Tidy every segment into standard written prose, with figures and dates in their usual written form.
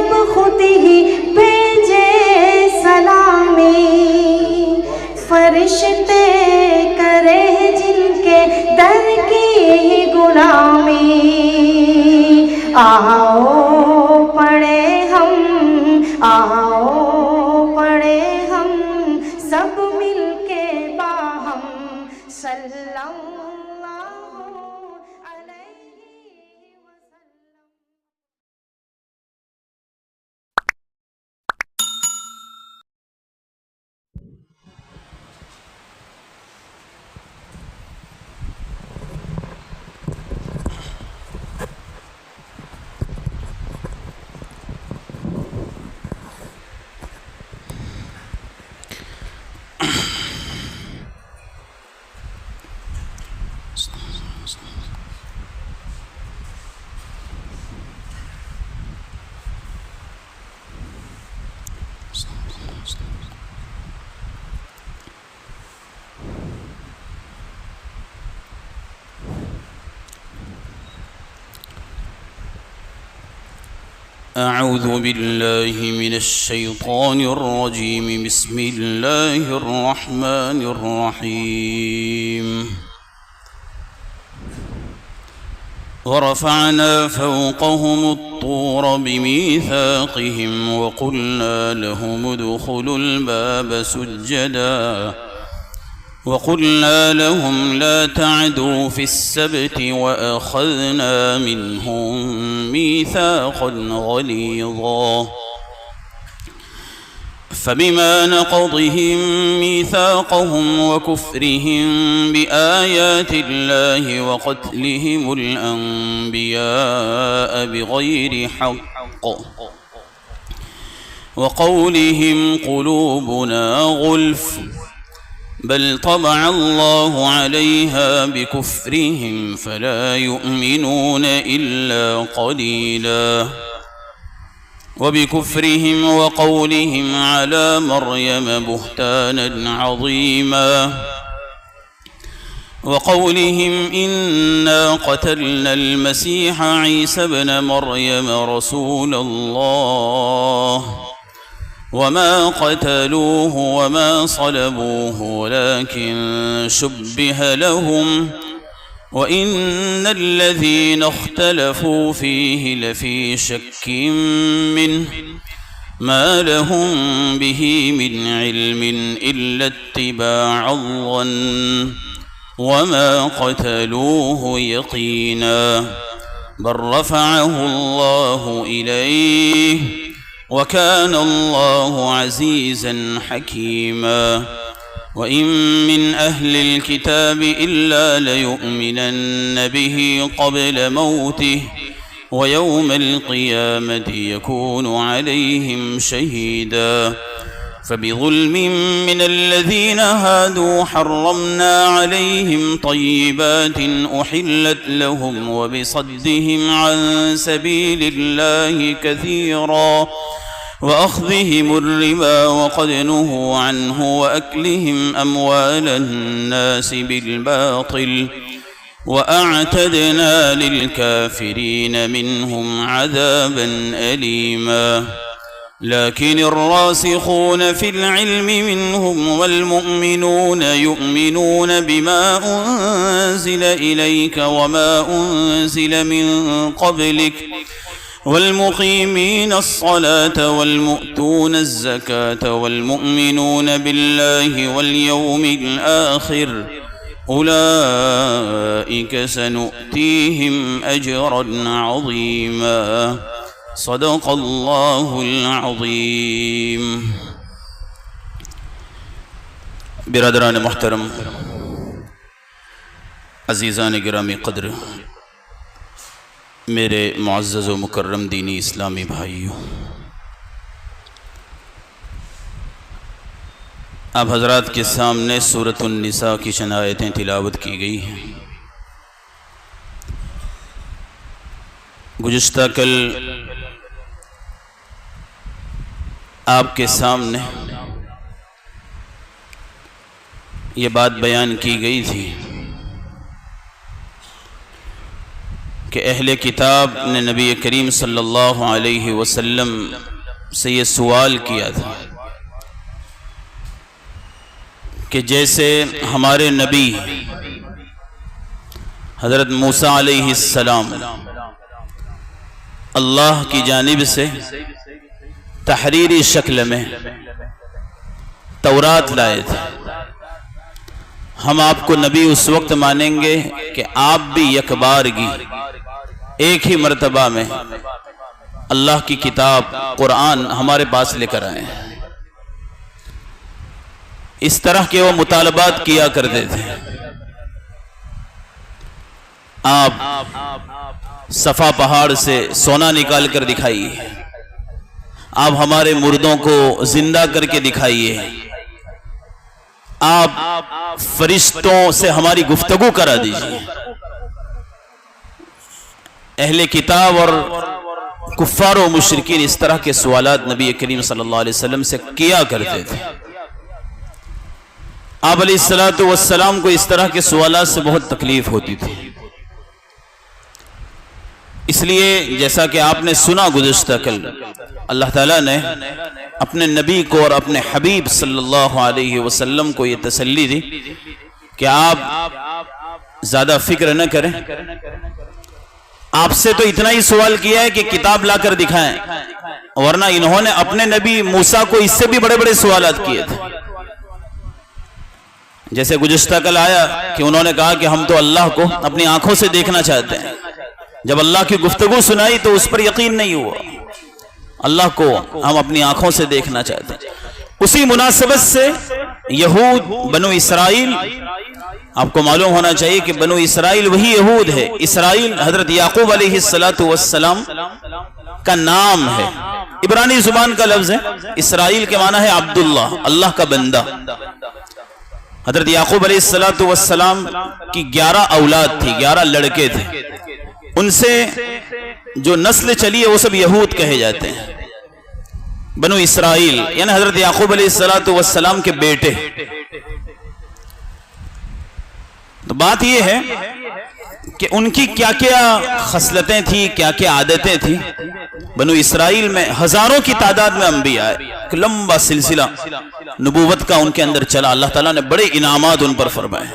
اب خود ہی بھیجے سلامی، فرشتے کرے جن کے در کی غلامی، آؤ پڑھے ہم، آؤ پڑھے ہم سب مل کے باہم صلی اللہ علیہ وسلم۔ أعوذ بالله من الشيطان الرجيم، بسم الله الرحمن الرحيم. ورفعنا فوقهم الطور بميثاقهم وقلنا لهم ادخلوا الباب سجدا وقلنا لهم لا تعدوا في السبت وأخذنا منهم ميثاقا غليظا فبما نقضهم ميثاقهم وكفرهم بآيات الله وقتلهم الأنبياء بغير حق وقولهم قلوبنا غلف بل طبع الله عليها بكفرهم فلا يؤمنون إلا قليلا وبكفرهم وقولهم على مريم بهتانا عظيما وقولهم إنا قتلنا المسيح عيسى ابن مريم رسول الله وما قتلوه وما صلبوه ولكن شبه لهم وإن الذين اختلفوا فيه لفي شك منه ما لهم به من علم إلا اتباع الظن وما قتلوه يقينا بل رفعه الله إليه وكان الله عزيزا حكيما وإن من أهل الكتاب إلا ليؤمنن به قبل موته ويوم القيامة يكون عليهم شهيدا فبظلم من الذين هادوا حرمنا عليهم طيبات أحلت لهم وبصدهم عن سبيل الله كثيرا وأخذهم الربا وقد نهوا عنه وأكلهم أموال الناس بالباطل وأعتدنا للكافرين منهم عذابا أليما لكن الراسخون في العلم منهم والمؤمنون يؤمنون بما أنزل إليك وما أنزل من قبلك والمقيمين الصلاة والمؤتون الزكاة والمؤمنون بالله واليوم الآخر أولئك سنؤتيهم أجرا عظيما صدق الله العظيم. برادران محترم، عزیزان گرامی قدر، میرے معزز و مکرم دینی اسلامی بھائیوں، آپ حضرات کے سامنے سورۃ النساء کی چند آیتیں تلاوت کی گئی ہیں۔ گزشتہ کل آپ کے سامنے یہ بات بیان کی گئی تھی کہ اہل کتاب نے نبی کریم صلی اللہ علیہ وسلم سے یہ سوال کیا تھا کہ جیسے ہمارے نبی حضرت موسیٰ علیہ السلام اللہ کی جانب سے تحریری شکل میں تورات لائے تھے، ہم آپ کو نبی اس وقت مانیں گے کہ آپ بھی یک بارگی ایک ہی مرتبہ میں اللہ کی کتاب قرآن ہمارے پاس لے کر آئے ہیں۔ اس طرح کے وہ مطالبات کیا کرتے تھے۔ آپ صفا پہاڑ سے سونا نکال کر دکھائیے، آپ ہمارے مردوں کو زندہ کر کے دکھائیے، آپ فرشتوں سے ہماری گفتگو کرا دیجیے۔ اہل کتاب اور کفار و مشرکین اس طرح کے سوالات نبی کریم صلی اللہ علیہ وسلم سے کیا کرتے تھے۔ آپ علیہ السلام کو اس طرح کے سوالات سے بہت تکلیف ہوتی تھی، اس لیے جیسا کہ آپ نے سنا گزشتہ کل، اللہ تعالیٰ نے اپنے نبی کو اور اپنے حبیب صلی اللہ علیہ وسلم کو یہ تسلی دی کہ آپ زیادہ فکر نہ کریں، آپ سے تو اتنا ہی سوال کیا ہے کہ کتاب لا کر دکھائیں، ورنہ انہوں نے اپنے نبی موسیٰ کو اس سے بھی بڑے بڑے سوالات کیے تھے۔ جیسے گزشتہ کل آیا کہ انہوں نے کہا کہ ہم تو اللہ کو اپنی آنکھوں سے دیکھنا چاہتے ہیں، جب اللہ کی گفتگو سنائی تو اس پر یقین نہیں ہوا، اللہ کو ہم اپنی آنکھوں سے دیکھنا چاہتے ہیں۔ اسی مناسبت سے یہود بنو اسرائیل، آپ کو معلوم ہونا چاہیے کہ بنو اسرائیل وہی یہود ہے، اسرائیل حضرت یعقوب علیہ السلام کا نام ہے، عبرانی زبان کا لفظ ہے، اسرائیل کے معنی ہے عبداللہ، اللہ کا بندہ۔ حضرت یعقوب علیہ السلام کی 11 اولاد تھی، 11 لڑکے تھے، ان سے جو نسل چلی ہے وہ سب یہود کہے جاتے ہیں، بنو اسرائیل یعنی حضرت یعقوب علیہ السلام کے بیٹے۔ تو بات یہ ہے کہ ان کی کیا کیا خصلتیں تھیں، کیا کیا عادتیں تھیں۔ بنو اسرائیل میں ہزاروں کی تعداد میں انبیاء ہے، ایک لمبا سلسلہ نبوت کا ان کے اندر چلا، اللہ تعالیٰ نے بڑے انعامات ان پر فرمائے۔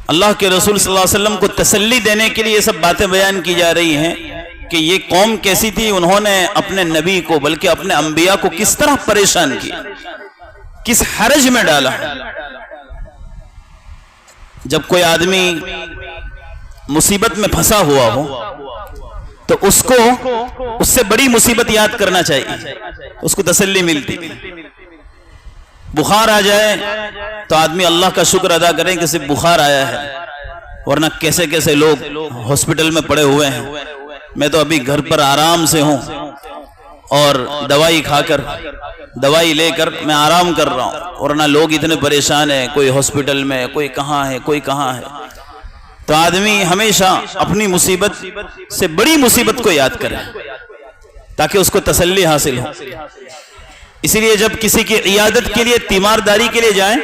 اللہ کے رسول صلی اللہ علیہ وسلم کو تسلی دینے کے لیے یہ سب باتیں بیان کی جا رہی ہیں کہ یہ قوم کیسی تھی، انہوں نے اپنے نبی کو بلکہ اپنے انبیاء کو کس طرح پریشان کیا، کس حرج میں ڈالا۔ جب کوئی آدمی مصیبت میں پھنسا ہوا ہو تو اس کو اس سے بڑی مصیبت یاد کرنا چاہیے، اس کو تسلی ملتی۔ بخار آ جائے تو آدمی اللہ کا شکر ادا کریں کہ صرف بخار آیا ہے، ورنہ کیسے کیسے لوگ ہاسپٹل میں پڑے ہوئے ہیں۔ میں تو ابھی گھر پر آرام سے ہوں اور دوائی کھا کر دوائی لے کر میں آرام کر رہا ہوں، ورنہ لوگ اتنے پریشان ہیں، کوئی ہاسپٹل میں، کوئی کہاں ہے، کوئی کہاں ہے۔ تو آدمی ہمیشہ اپنی مصیبت سے بڑی مصیبت کو یاد کرے تاکہ اس کو تسلی حاصل ہو۔ اسی لیے جب کسی کی عیادت کے لیے، تیمارداری کے لیے جائیں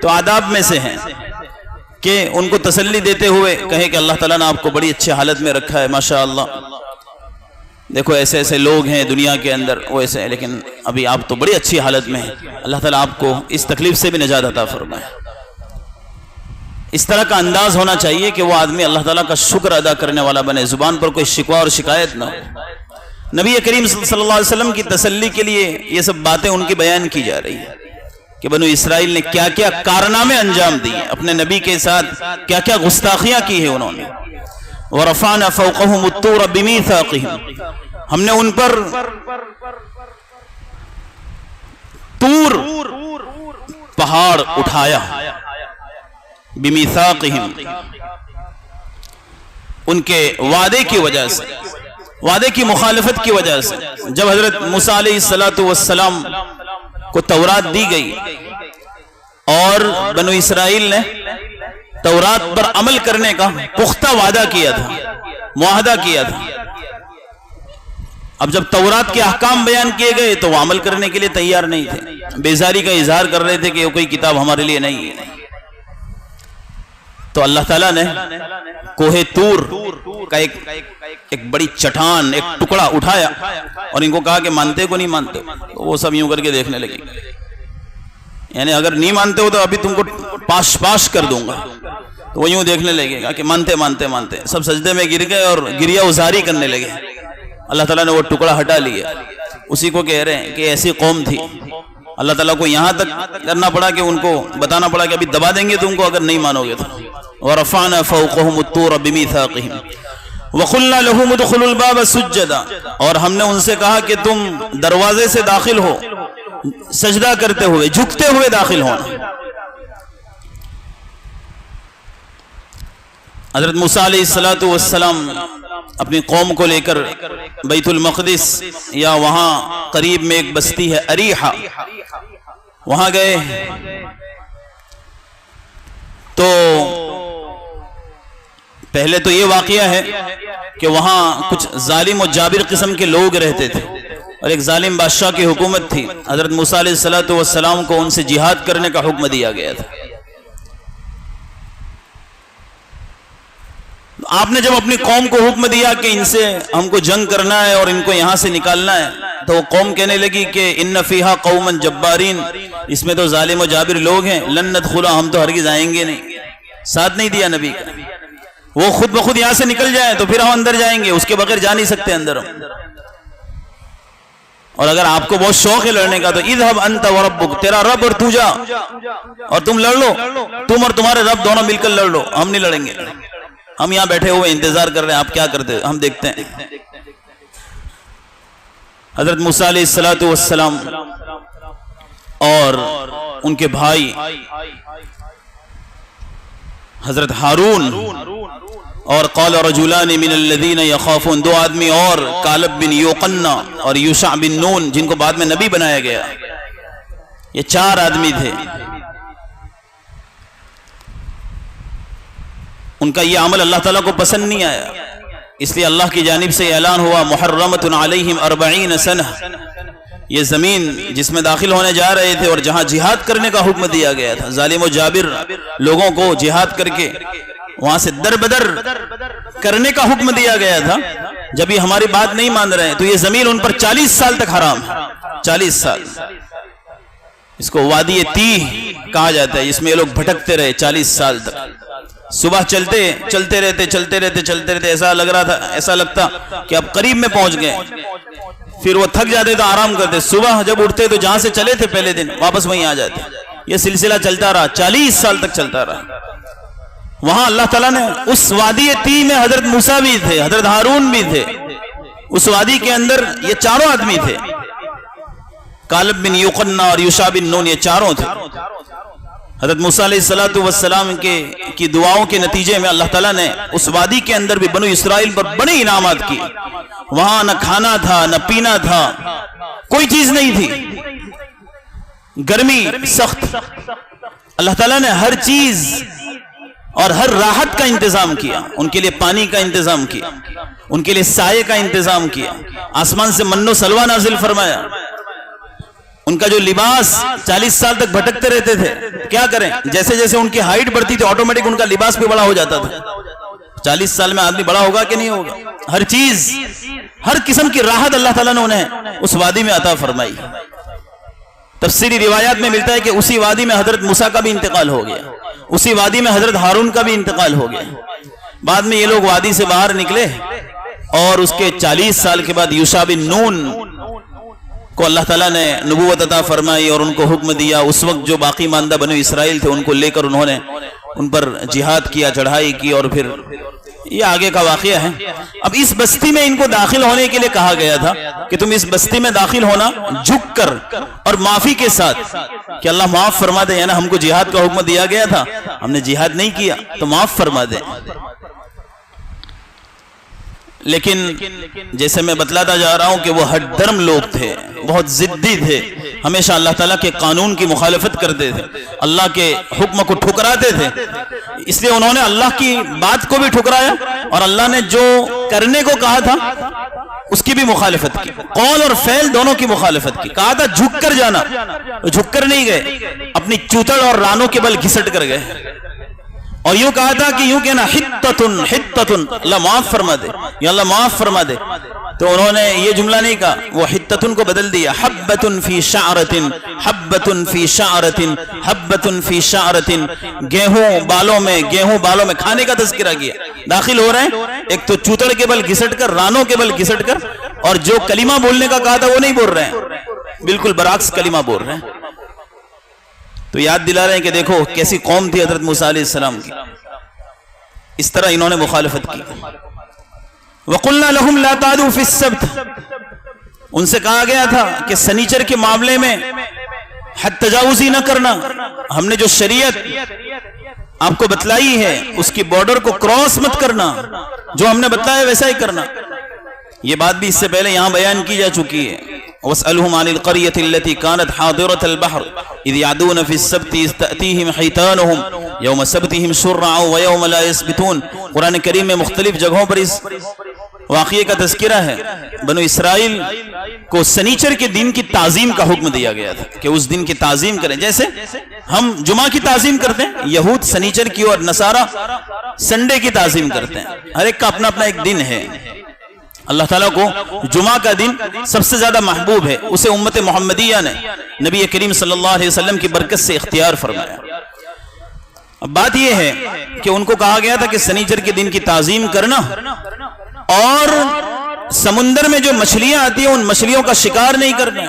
تو آداب میں سے ہیں کہ ان کو تسلی دیتے ہوئے کہیں کہ اللہ تعالیٰ نے آپ کو بڑی اچھی حالت میں رکھا ہے، ماشاءاللہ، دیکھو ایسے ایسے لوگ ہیں دنیا کے اندر، وہ ایسے، لیکن ابھی آپ تو بڑی اچھی حالت میں ہیں، اللہ تعالیٰ آپ کو اس تکلیف سے بھی نجات عطا فرمائے۔ اس طرح کا انداز ہونا چاہیے کہ وہ آدمی اللہ تعالیٰ کا شکر ادا کرنے والا بنے، زبان پر کوئی شکوہ اور شکایت نہ ہو۔ نبی کریم صلی اللہ علیہ وسلم کی تسلی کے لیے یہ سب باتیں ان کی بیان کی جا رہی ہیں کہ بنو اسرائیل نے کیا کیا کارنامے انجام دیے، اپنے نبی کے ساتھ کیا کیا گستاخیاں کی ہیں انہوں نے۔ وَرَفَعْنَا فَوْقَهُمُ الطُّورَ بِمِيثَاقِهِمْ، ہم نے ان پر طور پہاڑ اٹھایا، بِمِيثَاقِهِمْ، ان کے وعدے کی وجہ سے، وعدے کی مخالفت کی وجہ سے۔ جب حضرت موسیٰ علیہ السلام کو تورات دی گئی اور بنو اسرائیل نے تورات پر عمل کرنے کا پختہ وعدہ کیا تھا، معاہدہ کیا تھا، اب جب تورات کے احکام بیان کیے گئے تو وہ عمل کرنے کے لیے تیار نہیں تھے، بیزاری کا اظہار کر رہے تھے کہ کوئی کتاب ہمارے لیے نہیں ہے۔ تو اللہ تعالیٰ نے کوہ تور کا ایک بڑی چٹان، ایک ٹکڑا اٹھایا اور ان کو کہا کہ مانتے کو نہیں مانتے؟ تو وہ سب یوں کر کے دیکھنے لگے، یعنی اگر نہیں مانتے ہو تو ابھی تم کو پاش کر دوں گا. تو وہ یوں دیکھنے لگے گا کہ مانتے مانتے مانتے، سب سجدے میں گر گئے اور گریہ ازاری کرنے لگے. اللہ تعالیٰ نے وہ ٹکڑا ہٹا لیا. اسی کو کہہ رہے ہیں کہ ایسی قوم تھی، اللہ تعالیٰ کو یہاں تک کرنا پڑا کہ ان کو بتانا پڑا کہ ابھی دبا دیں گے تم کو اگر نہیں مانو گے تو. وَرَفَعْنَا فَوْقَهُمُ الطُّورَ بِمِيثَاقِهِمْ وَقُلْنَا لَهُمُ ادْخُلُوا الْبَابَ سُجَّدًا، اور ہم نے ان سے کہا کہ تم دروازے سے داخل ہو سجدہ کرتے ہوئے، جھکتے ہوئے داخل ہونا. حضرت موسیٰ علیہ السلام اپنی قوم کو لے کر بیت المقدس یا وہاں قریب میں ایک بستی ہے اریحہ، وہاں گئے. تو پہلے تو یہ واقعہ ہے کہ وہاں کچھ ظالم و جابر قسم کے لوگ رہتے تھے اور ایک ظالم بادشاہ کی حکومت تھی. حضرت موسیٰ علیہ السلام کو ان سے جہاد کرنے کا حکم دیا گیا تھا. آپ نے جب اپنی قوم کو حکم دیا کہ ان سے ہم کو جنگ کرنا ہے اور ان کو یہاں سے نکالنا ہے، تو وہ قوم کہنے لگی کہ ان فیہا قوما جبارین، اس میں تو ظالم و جابر لوگ ہیں، لن ندخلا، ہم تو ہرگز آئیں گے نہیں. ساتھ نہیں دیا نبی کا. وہ خود بخود یہاں سے نکل جائیں تو پھر ہم اندر جائیں گے، اس کے بغیر جا نہیں سکتے اندر ہم. اور اگر آپ کو بہت شوق ہے لڑنے کا تو اذهب انت وربک، تیرا رب اور تو جا اور تم لڑ لو، تم اور تمہارے رب دونوں مل کر لڑ لو، ہم نہیں لڑیں گے. ہم یہاں بیٹھے ہوئے انتظار کر رہے ہیں آپ کیا کرتے ہم دیکھتے ہیں. حضرت موسیٰ علیہ السلام اور ان کے بھائی حضرت ہارون اور قال رجلان من الذین یخافون، دو آدمی اور کالب بن یوقنا اور یوشع بن نون جن کو بعد میں نبی بنایا گیا، یہ 4 آدمی تھے. ان کا یہ عمل اللہ تعالیٰ کو پسند نہیں آیا، اس لیے اللہ کی جانب سے اعلان ہوا محرمۃ علیہم 40 سنہ. یہ زمین جس میں داخل ہونے جا رہے تھے اور جہاں جہاد کرنے کا حکم دیا گیا تھا، ظالم و جابر لوگوں کو جہاد کر کے وہاں سے در بدر کرنے کا حکم دیا گیا تھا. جب یہ ہماری بات نہیں مان رہے ہیں تو یہ زمین ان پر 40 سال تک حرام ہے. 40 سال، اس کو وادی تیہ کہا جاتا ہے، جس میں یہ لوگ بھٹکتے رہے 40 سال تک. صبح چلتے رہتے ایسا لگ رہا تھا، ایسا لگتا کہ اب قریب میں پہنچ گئے. پھر وہ تھک جاتے تو آرام کرتے، صبح جب اٹھتے تو جہاں سے چلے تھے پہلے دن واپس وہیں آ جاتے. یہ سلسلہ چلتا رہا، 40 سال تک چلتا رہا. وہاں اللہ تعالیٰ نے اس وادی تی میں حضرت موسیٰ بھی تھے، حضرت ہارون بھی تھے. اس وادی کے اندر یہ 4 آدمی تھے، کالب بن یوقنا اور یوشع بن نون، یہ 4 تھے. حضرت موسیٰ علیہ السلام کی دعاؤں کے نتیجے میں اللہ تعالیٰ نے اس وادی کے اندر بھی بنو اسرائیل پر بڑے انعامات کیے. وہاں نہ کھانا تھا نہ پینا تھا، کوئی چیز نہیں تھی، گرمی سخت. اللہ تعالیٰ نے ہر چیز اور ہر راحت کا انتظام کیا. ان کے لیے پانی کا انتظام کیا، ان کے لیے سائے کا انتظام کیا، آسمان سے من و سلوہ نازل فرمایا. ان کا جو لباس 40 سال تک بھٹکتے رہتے تھے، کیا کریں، جیسے جیسے ان کی ہائٹ بڑھتی تھی آٹومیٹک ان کا لباس بھی بڑا ہو جاتا تھا. 40 سال میں آدمی بڑا ہوگا کہ نہیں ہوگا. ہر چیز، ہر قسم کی راحت اللہ تعالیٰ نے انہیں اس وادی میں عطا فرمائی. تفسیری روایات میں ملتا ہے کہ اسی وادی میں حضرت موسیٰ کا بھی انتقال ہو گیا، اسی وادی میں حضرت ہارون کا بھی انتقال ہو گیا. بعد میں یہ لوگ وادی سے باہر نکلے اور اس کے 40 سال کے بعد یوشع بن نون کو اللہ تعالیٰ نے نبوت عطا فرمائی اور ان کو حکم دیا. اس وقت جو باقی ماندہ بنو اسرائیل تھے ان کو لے کر انہوں نے ان پر جہاد کیا، چڑھائی کی، اور پھر یہ آگے کا واقعہ ہے. اب اس بستی میں ان کو داخل ہونے کے لیے کہا گیا تھا کہ تم اس بستی میں داخل ہونا جھک کر اور معافی کے ساتھ کہ اللہ معاف فرما دے. یعنی ہم کو جہاد کا حکم دیا گیا تھا، ہم نے جہاد نہیں کیا تو معاف فرما دے. لیکن جیسے میں بتلاتا جا رہا ہوں کہ وہ ہٹ درم لوگ تھے، بہت ضدی تھے، ہمیشہ اللہ تعالیٰ کے قانون کی مخالفت کرتے تھے، اللہ کے حکم کو ٹھکراتے تھے. اس لیے انہوں نے اللہ کی بات کو بھی ٹھکرایا اور اللہ نے جو کرنے کو کہا تھا اس کی بھی مخالفت کی، قول اور فعل دونوں کی مخالفت کی. کہا تھا جھک کر جانا، جھک کر نہیں گئے، اپنی چوتڑ اور رانوں کے بل گھسٹ کر گئے. اور یوں کہا تھا کہ یوں کہنا حتتن حتتن، اللہ معاف فرما دے، یا اللہ معاف فرما دے. تو انہوں نے یہ جملہ نہیں کہا، وہ حتتن کو بدل دیا، حبتن فی شعرتن، حبتن فی شعرتن، حبتن فی شعرتن. گیہوں بالوں میں کھانے کا تذکرہ کیا. داخل ہو رہے ہیں ایک تو چوتڑ کے بل گھسٹ کر، رانوں کے بل گھسٹ کر، اور جو کلمہ بولنے کا کہا تھا وہ نہیں بول رہے ہیں، بالکل برعکس کلمہ بول رہے ہیں. تو یاد دلا رہے ہیں کہ دیکھو کیسی قوم تھی حضرت موسیٰ علیہ السلام کی، اس طرح انہوں نے مخالفت کی. وَقُلْنَا لَهُمْ لَا تَعْدُوا فِي السَّبْتِ، ان سے کہا گیا تھا کہ سنیچر کے معاملے میں حد تجاوزی نہ کرنا. ہم نے جو شریعت آپ کو بتلائی ہے اس کی بارڈر کو کراس مت کرنا، جو ہم نے بتلایا ویسا ہی کرنا. یہ بات بھی اس سے پہلے یہاں بیان کی جا چکی ہے. وَاسْأَلْهُمْ عَنِ الْقَرْيَةِ الَّتِي كَانَتْ حَاضِرَةَ الْبَحْرِ إِذْ يَعْدُونَ فِي السَّبْتِ إِذْ تَأْتِيهِمْ حِيتَانُهُمْ يَوْمَ سَبْتِهِمْ شُرَّعًا وَيَوْمَ لَا يَسْبِتُونَ. قرآن کریم میں مختلف جگہوں پر اس واقعے کا تذکرہ ہے. بنو اسرائیل کو سنیچر کے دن کی تعظیم کا حکم دیا گیا تھا کہ اس دن کی تعظیم کریں، جیسے ہم جمعہ کی تعظیم کرتے ہیں، یہود سنیچر کی اور نصارہ سنڈے کی تعظیم کرتے ہیں. ہر ایک کا اپنا اپنا ایک دن ہے. اللہ تعالیٰ کو جمعہ کا دن سب سے زیادہ محبوب ہے، اسے امت محمدیہ نے نبی کریم صلی اللہ علیہ وسلم کی برکت سے اختیار فرمایا. اب بات یہ ہے کہ ان کو کہا گیا تھا کہ سنیچر کے دن کی تعظیم کرنا، اور سمندر میں جو مچھلیاں آتی ہیں ان مچھلیوں کا شکار نہیں کرنا.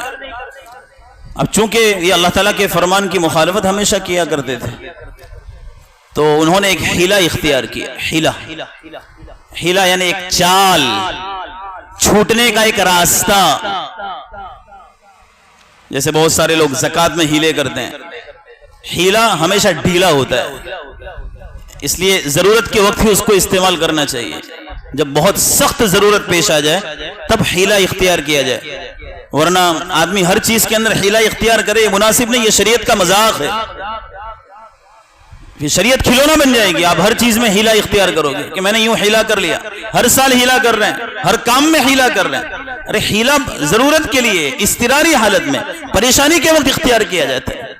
اب چونکہ یہ اللہ تعالیٰ کے فرمان کی مخالفت ہمیشہ کیا کرتے تھے، تو انہوں نے ایک حیلہ اختیار کیا. حیلہ یعنی ایک چال، چھوٹنے کا ایک راستہ. جیسے بہت سارے لوگ زکوٰۃ میں ہیلے کرتے ہیں، حیلہ ہمیشہ ڈھیلا ہوتا ہے، اس لیے ضرورت کے وقت ہی اس کو استعمال کرنا چاہیے. جب بہت سخت ضرورت پیش آ جائے تب حیلہ اختیار کیا جائے، ورنہ آدمی ہر چیز کے اندر حیلہ اختیار کرے یہ مناسب نہیں. یہ شریعت کا مذاق ہے، یہ شریعت کھلونا بن جائے گی. آپ ہر چیز میں حیلہ اختیار کرو گے کہ میں نے یوں حیلہ کر لیا، ہر سال حیلہ کر رہے ہیں، ہر کام میں حیلہ کر رہے ہیں. ارے حیلہ ضرورت کے لیے، اضطراری حالت میں، پریشانی کے وقت اختیار کیا جاتا ہے.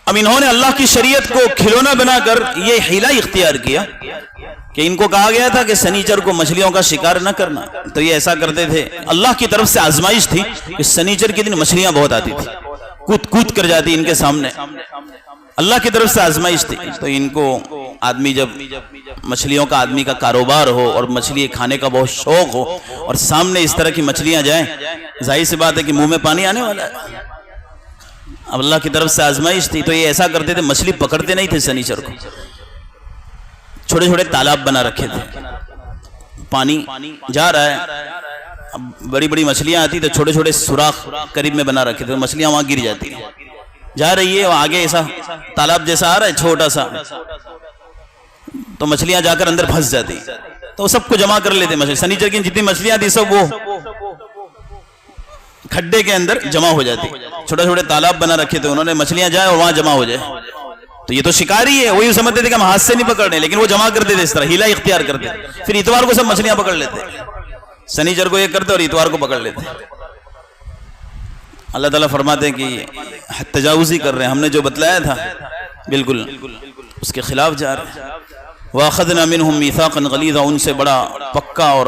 اب انہوں نے اللہ کی شریعت کو کھلونا بنا کر یہ حیلہ اختیار کیا کہ ان کو کہا گیا تھا کہ سنیچر کو مچھلیوں کا شکار نہ کرنا، تو یہ ایسا کرتے تھے. اللہ کی طرف سے آزمائش تھی کہ سنیچر کے دن مچھلیاں بہت آتی تھی، کود کر جاتی ان کے سامنے. اللہ کی طرف سے آزمائش تھی. تو ان کو آدمی جب مچھلیوں کا آدمی کا کاروبار ہو اور مچھلی کھانے کا بہت شوق ہو اور سامنے اس طرح کی مچھلیاں جائیں، ظاہر سی بات ہے کہ منہ میں پانی آنے والا ہے. اب اللہ کی طرف سے آزمائش تھی تو یہ ایسا کرتے تھے، مچھلی پکڑتے نہیں تھے سنیچر کو. چھوٹے چھوٹے تالاب بنا رکھے تھے، پانی جا رہا ہے، اب بڑی بڑی مچھلیاں آتی تو چھوٹے چھوٹے سوراخ قریب میں بنا رکھے تھے، مچھلیاں وہاں گر جاتی ہیں. جا رہی ہے اور آگے ایسا تالاب جیسا آ رہا ہے چھوٹا سا، تو مچھلیاں جا کر اندر پھنس جاتی، تو سب کو جمع کر لیتے. مچھلی سنیچر کی جتنی مچھلیاں تھی سب وہ کھڈے کے اندر جمع ہو جاتی. چھوٹے چھوٹے تالاب بنا رکھے تھے انہوں نے، مچھلیاں جائیں اور وہاں جمع ہو جائے. تو یہ تو شکاری ہے، وہی سمجھتے تھے کہ ہم ہاتھ سے نہیں پکڑ رہے، لیکن وہ جمع کرتے تھے اس طرح، حیلہ اختیار کرتے. پھر اتوار کو سب مچھلیاں پکڑ لیتے، سنیچر کو یہ کرتے اور اتوار کو پکڑ لیتے. اللہ تعالیٰ فرماتے ہیں کہ حد تجاوزی کر رہے ہیں، ہم نے جو بتلایا تھا بالکل اس کے خلاف جا رہے ہیں. وَأَخَذْنَا مِنْهُمْ مِيثَاقًا غَلِيظًا، ان سے بڑا پکا اور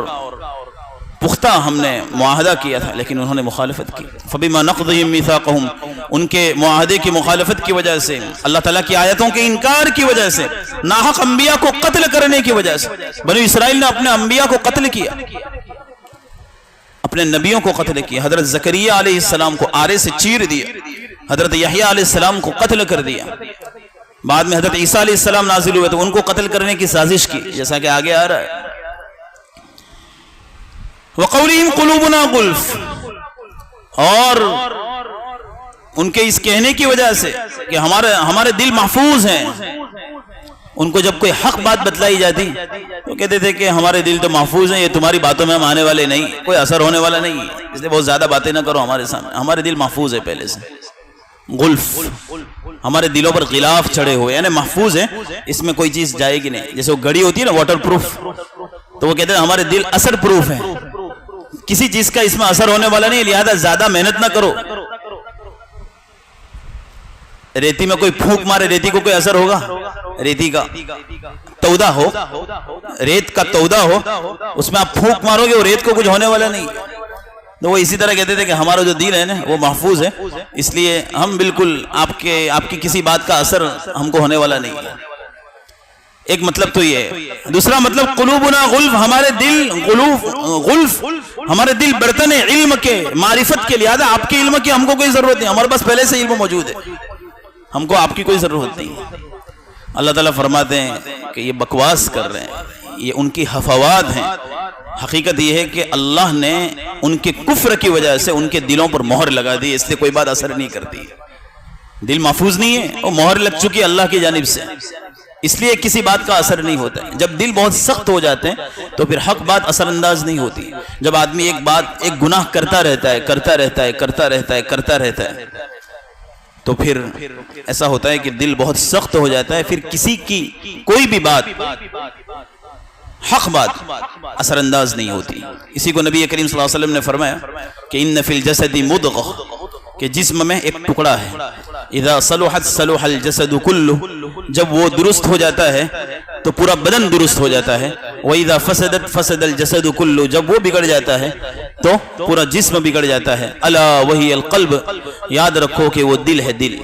پختہ ہم نے معاہدہ کیا تھا، لیکن انہوں نے مخالفت کی. فَبِمَا نَقْضِهِمْ مِيثَاقَهُمْ، ان کے معاہدے کی مخالفت کی وجہ سے، اللہ تعالیٰ کی آیتوں کے انکار کی وجہ سے، ناحق انبیاء کو قتل کرنے کی وجہ سے، بنی اسرائیل نے اپنے انبیاء کو قتل کیا، اپنے نبیوں کو قتل کیا. حضرت زکریا علیہ السلام کو آرے سے چیر دیا، حضرت یحییٰ علیہ السلام کو قتل کر دیا. بعد میں حضرت عیسیٰ علیہ السلام نازل ہوئے تو ان کو قتل کرنے کی سازش کی، جیسا کہ آگے آ رہا ہے. وَقَوْلِهِمْ قُلُوبُنَا غُلْفٌ، اور ان کے اس کہنے کی وجہ سے کہ ہمارے دل محفوظ ہیں. ان کو جب کوئی حق بات بتلائی جاتی تو کہتے تھے کہ ہمارے دل تو محفوظ ہیں، یہ تمہاری باتوں میں ہم آنے والے نہیں، کوئی اثر ہونے والا نہیں ہے، اس لیے بہت زیادہ باتیں نہ کرو ہمارے سامنے، ہمارے دل محفوظ ہے پہلے سے. غلف، ہمارے دلوں پر غلاف چڑھے ہوئے، یعنی محفوظ ہیں، اس میں کوئی چیز جائے گی نہیں. جیسے وہ گھڑی ہوتی ہے نا واٹر پروف، تو وہ کہتے ہیں ہمارے دل اثر پروف ہے، کسی چیز کا اس میں اثر ہونے والا نہیں، لہذا زیادہ محنت نہ کرو. ریتی میں کوئی پھونک مارے ریتی کو کوئی اثر ہوگا؟ ریتی کا تودہ ہو، ریت کا تودہ ہو، اس میں آپ پھونک مارو گے وہ ریت کو کچھ ہونے والا نہیں۔ تو وہ اسی طرح کہتے تھے کہ ہمارا جو دین ہے نا وہ محفوظ ہے، اس لیے ہم بالکل آپ کی کسی بات کا اثر ہم کو ہونے والا نہیں ہے۔ ایک مطلب تو یہ ہے۔ دوسرا مطلب قلوبنا غلف، ہمارے دل غلف، ہمارے دل برتن علم کے، معرفت کے، لہذا آپ کے علم کی ہم کو کوئی ضرورت نہیں، ہمارے پاس پہلے سے علم موجود ہے، ہم کو آپ کی کوئی ضرورت نہیں ہے۔ اللہ تعالیٰ فرماتے ہیں کہ یہ بکواس کر رہے ہیں، یہ ان کی ہفوات ہیں۔ حقیقت یہ ہے کہ اللہ نے ان کے کفر کی وجہ سے ان کے دلوں پر مہر لگا دی، اس لیے کوئی بات اثر نہیں کرتی۔ دل محفوظ نہیں ہے، وہ مہر لگ چکی اللہ کی جانب سے، اس لیے کسی بات کا اثر نہیں ہوتا ہے۔ جب دل بہت سخت ہو جاتے ہیں تو پھر حق بات اثر انداز نہیں ہوتی۔ جب آدمی ایک گناہ کرتا رہتا ہے تو پھر ایسا ہوتا ہے کہ دل بہت سخت ہو جاتا ہے، پھر کسی کی کوئی بھی بات، حق بات اثر انداز نہیں ہوتی۔ اسی کو نبی کریم صلی اللہ علیہ وسلم نے فرمایا کہ ان فی الجسد مضغہ، کہ جسم میں ایک ٹکڑا ہے، اذا صلحت صلح الجسد کلہ، جب وہ درست ہو جاتا ہے تو پورا بدن درست ہو جاتا ہے، واذا فسدت فسد الجسد کلہ، جب وہ بگڑ جاتا ہے تو پورا جسم بگڑ جاتا ہے۔ الا وہی القلب، یاد رکھو کہ وہ دل ہے۔ دل،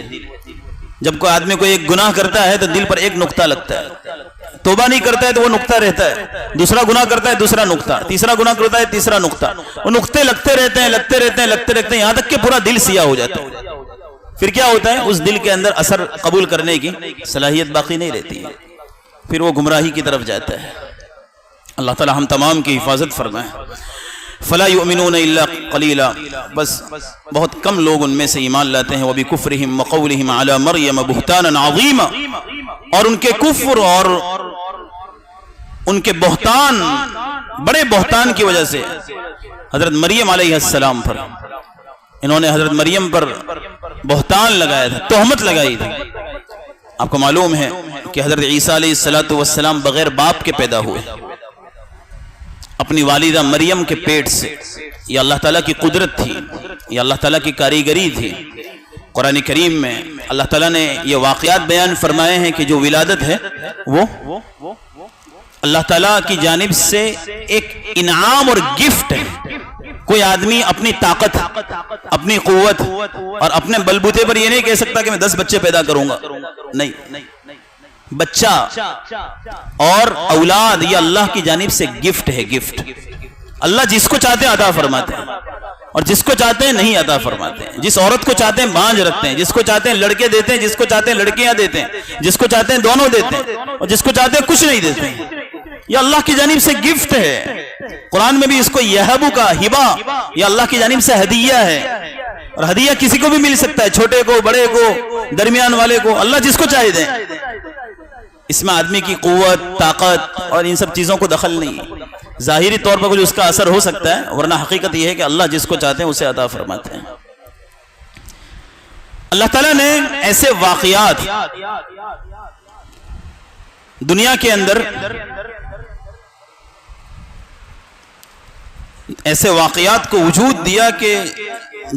جب کوئی آدمی کو ایک گناہ کرتا ہے تو دل پر ایک نقطہ لگتا ہے، توبہ نہیں کرتا ہے تو وہ نقطہ رہتا ہے، دوسرا گناہ کرتا ہے دوسرا نقطہ، تیسرا گناہ کرتا ہے تیسرا نقطہ، وہ نقطے لگتے رہتے ہیں یہاں تک کہ پورا دل سیاہ ہو جاتا ہے۔ پھر کیا ہوتا ہے؟ اس دل کے اندر اثر قبول کرنے کی صلاحیت باقی نہیں رہتی ہے، پھر وہ گمراہی کی طرف جاتا ہے۔ اللہ تعالی ہم تمام کی حفاظت فرمائے۔ فلا یؤمنون الا قلیلا، بس بہت کم لوگ ان میں سے ایمان لاتے ہیں۔ وبکفرہم وقولہم علی مریم بہتانا عظیما، اور ان کے کفر اور ان کے بہتان، بڑے بہتان کی وجہ سے حضرت مریم علیہ السلام پر، انہوں نے حضرت مریم پر بہتان لگایا تھا، تہمت لگائی تھی۔ آپ کو معلوم ہے کہ حضرت عیسیٰ علیہ السلام بغیر باپ کے پیدا ہوئے، اپنی والدہ مریم کے پیٹ سے۔ یہ اللہ تعالیٰ کی قدرت تھی، یہ اللہ تعالیٰ کی کاریگری تھی۔ قرآن کریم میں اللہ تعالیٰ نے یہ واقعات بیان فرمائے ہیں کہ جو ولادت ہے وہ اللہ تعالیٰ کی جانب سے ایک انعام اور گفٹ ہے۔ کوئی آدمی اپنی طاقت، اپنی قوت اور اپنے بلبوتے پر یہ نہیں کہہ سکتا کہ میں 10 بچے پیدا کروں گا، نہیں۔ بچہ اور اولاد یہ اللہ کی جانب سے گفٹ ہے، گفٹ۔ اللہ جس کو چاہتے ہیں عطا فرماتے ہیں اور جس کو چاہتے ہیں نہیں عطا فرماتے ہیں۔ جس عورت کو چاہتے ہیں بانجھ رکھتے ہیں، جس کو چاہتے ہیں لڑکے دیتے ہیں، جس کو چاہتے ہیں لڑکیاں دیتے ہیں، جس کو چاہتے ہیں دونوں دیتے ہیں، اور جس کو چاہتے ہیں کچھ نہیں دیتے ہیں۔ یہ اللہ کی جانب سے گفٹ ہے۔ قرآن میں بھی اس کو یہبو کا ہبہ، یہ اللہ کی جانب سے ہدیہ ہے، اور ہدیہ کسی کو بھی مل سکتا ہے، چھوٹے کو، بڑے کو، درمیان والے کو، اللہ جس کو چاہے دیں۔ اس میں آدمی کی قوت، طاقت اور ان سب چیزوں کو دخل نہیں ہے۔ ظاہری طور پر کچھ اس کا اثر ہو سکتا ہے، ورنہ حقیقت یہ ہے کہ اللہ جس کو چاہتے ہیں اسے عطا فرماتے ہیں۔ اللہ تعالیٰ نے ایسے واقعات دنیا کے اندر، ایسے واقعات کو وجود دیا کہ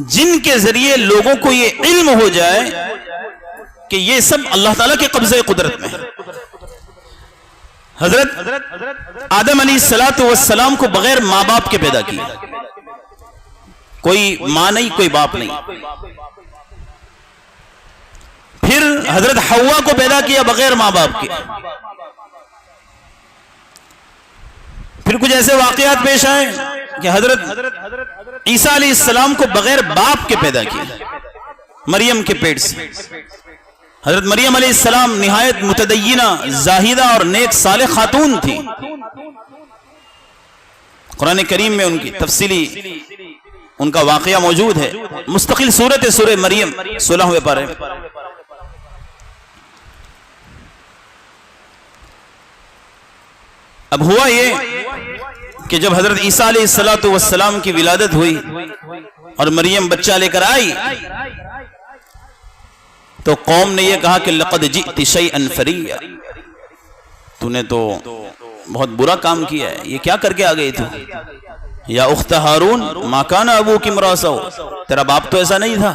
جن کے ذریعے لوگوں کو یہ علم ہو جائے کہ یہ سب اللہ تعالیٰ کے قبضہ قدرت میں ہے۔ حضرت آدم علیہ السلام کو بغیر ماں باپ کے پیدا کیا، کوئی ماں نہیں، کوئی باپ نہیں۔ پھر حضرت حوا کو پیدا کیا بغیر ماں باپ کے۔ پھر کچھ ایسے واقعات پیش آئے کہ حضرت عیسیٰ علیہ السلام کو بغیر باپ کے پیدا کیا، مریم کے پیٹ سے۔ حضرت مریم علیہ السلام نہایت متدینہ، زاہدہ اور نیک صالح خاتون تھی۔ قرآن کریم میں ان کی تفصیلی ان کا واقعہ موجود ہے، مستقل سورت ہے سورہ مریم 16ویں پارے میں۔ اب ہوا یہ کہ جب حضرت عیسیٰ علیہ السلام کی ولادت ہوئی اور مریم بچہ لے کر آئی تو قوم نے یہ کہا کہ لقد جئت شیئا فریا، تو نے تو بہت برا کام کیا ہے، یہ کیا کر کے آ گئی تھی؟ یا اخت ہارون ما کان ابوک امرأ سوء، تیرا باپ تو ایسا نہیں تھا۔